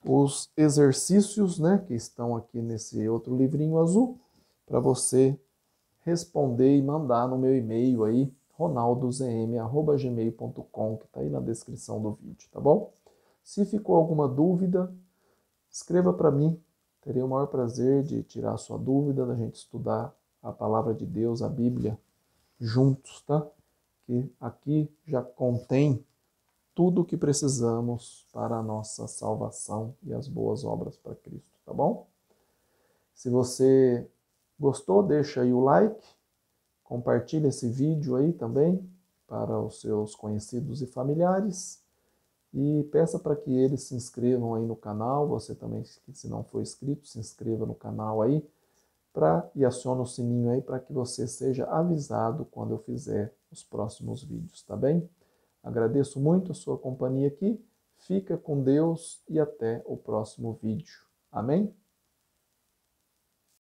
os exercícios, que estão aqui nesse outro livrinho azul, para você responder e mandar no meu e-mail aí, ronaldozm@gmail.com, que está aí na descrição do vídeo, tá bom? Se ficou alguma dúvida, escreva para mim. Terei o maior prazer de tirar a sua dúvida, da gente estudar a palavra de Deus, a Bíblia, juntos, tá? Que aqui já contém tudo o que precisamos para a nossa salvação e as boas obras para Cristo, tá bom? Se você gostou, deixa aí o like, compartilha esse vídeo aí também para os seus conhecidos e familiares e peça para que eles se inscrevam aí no canal. Você também, se não for inscrito, se inscreva no canal aí e acione o sininho aí para que você seja avisado quando eu fizer os próximos vídeos, tá bem? Agradeço muito a sua companhia aqui, fica com Deus e até o próximo vídeo. Amém?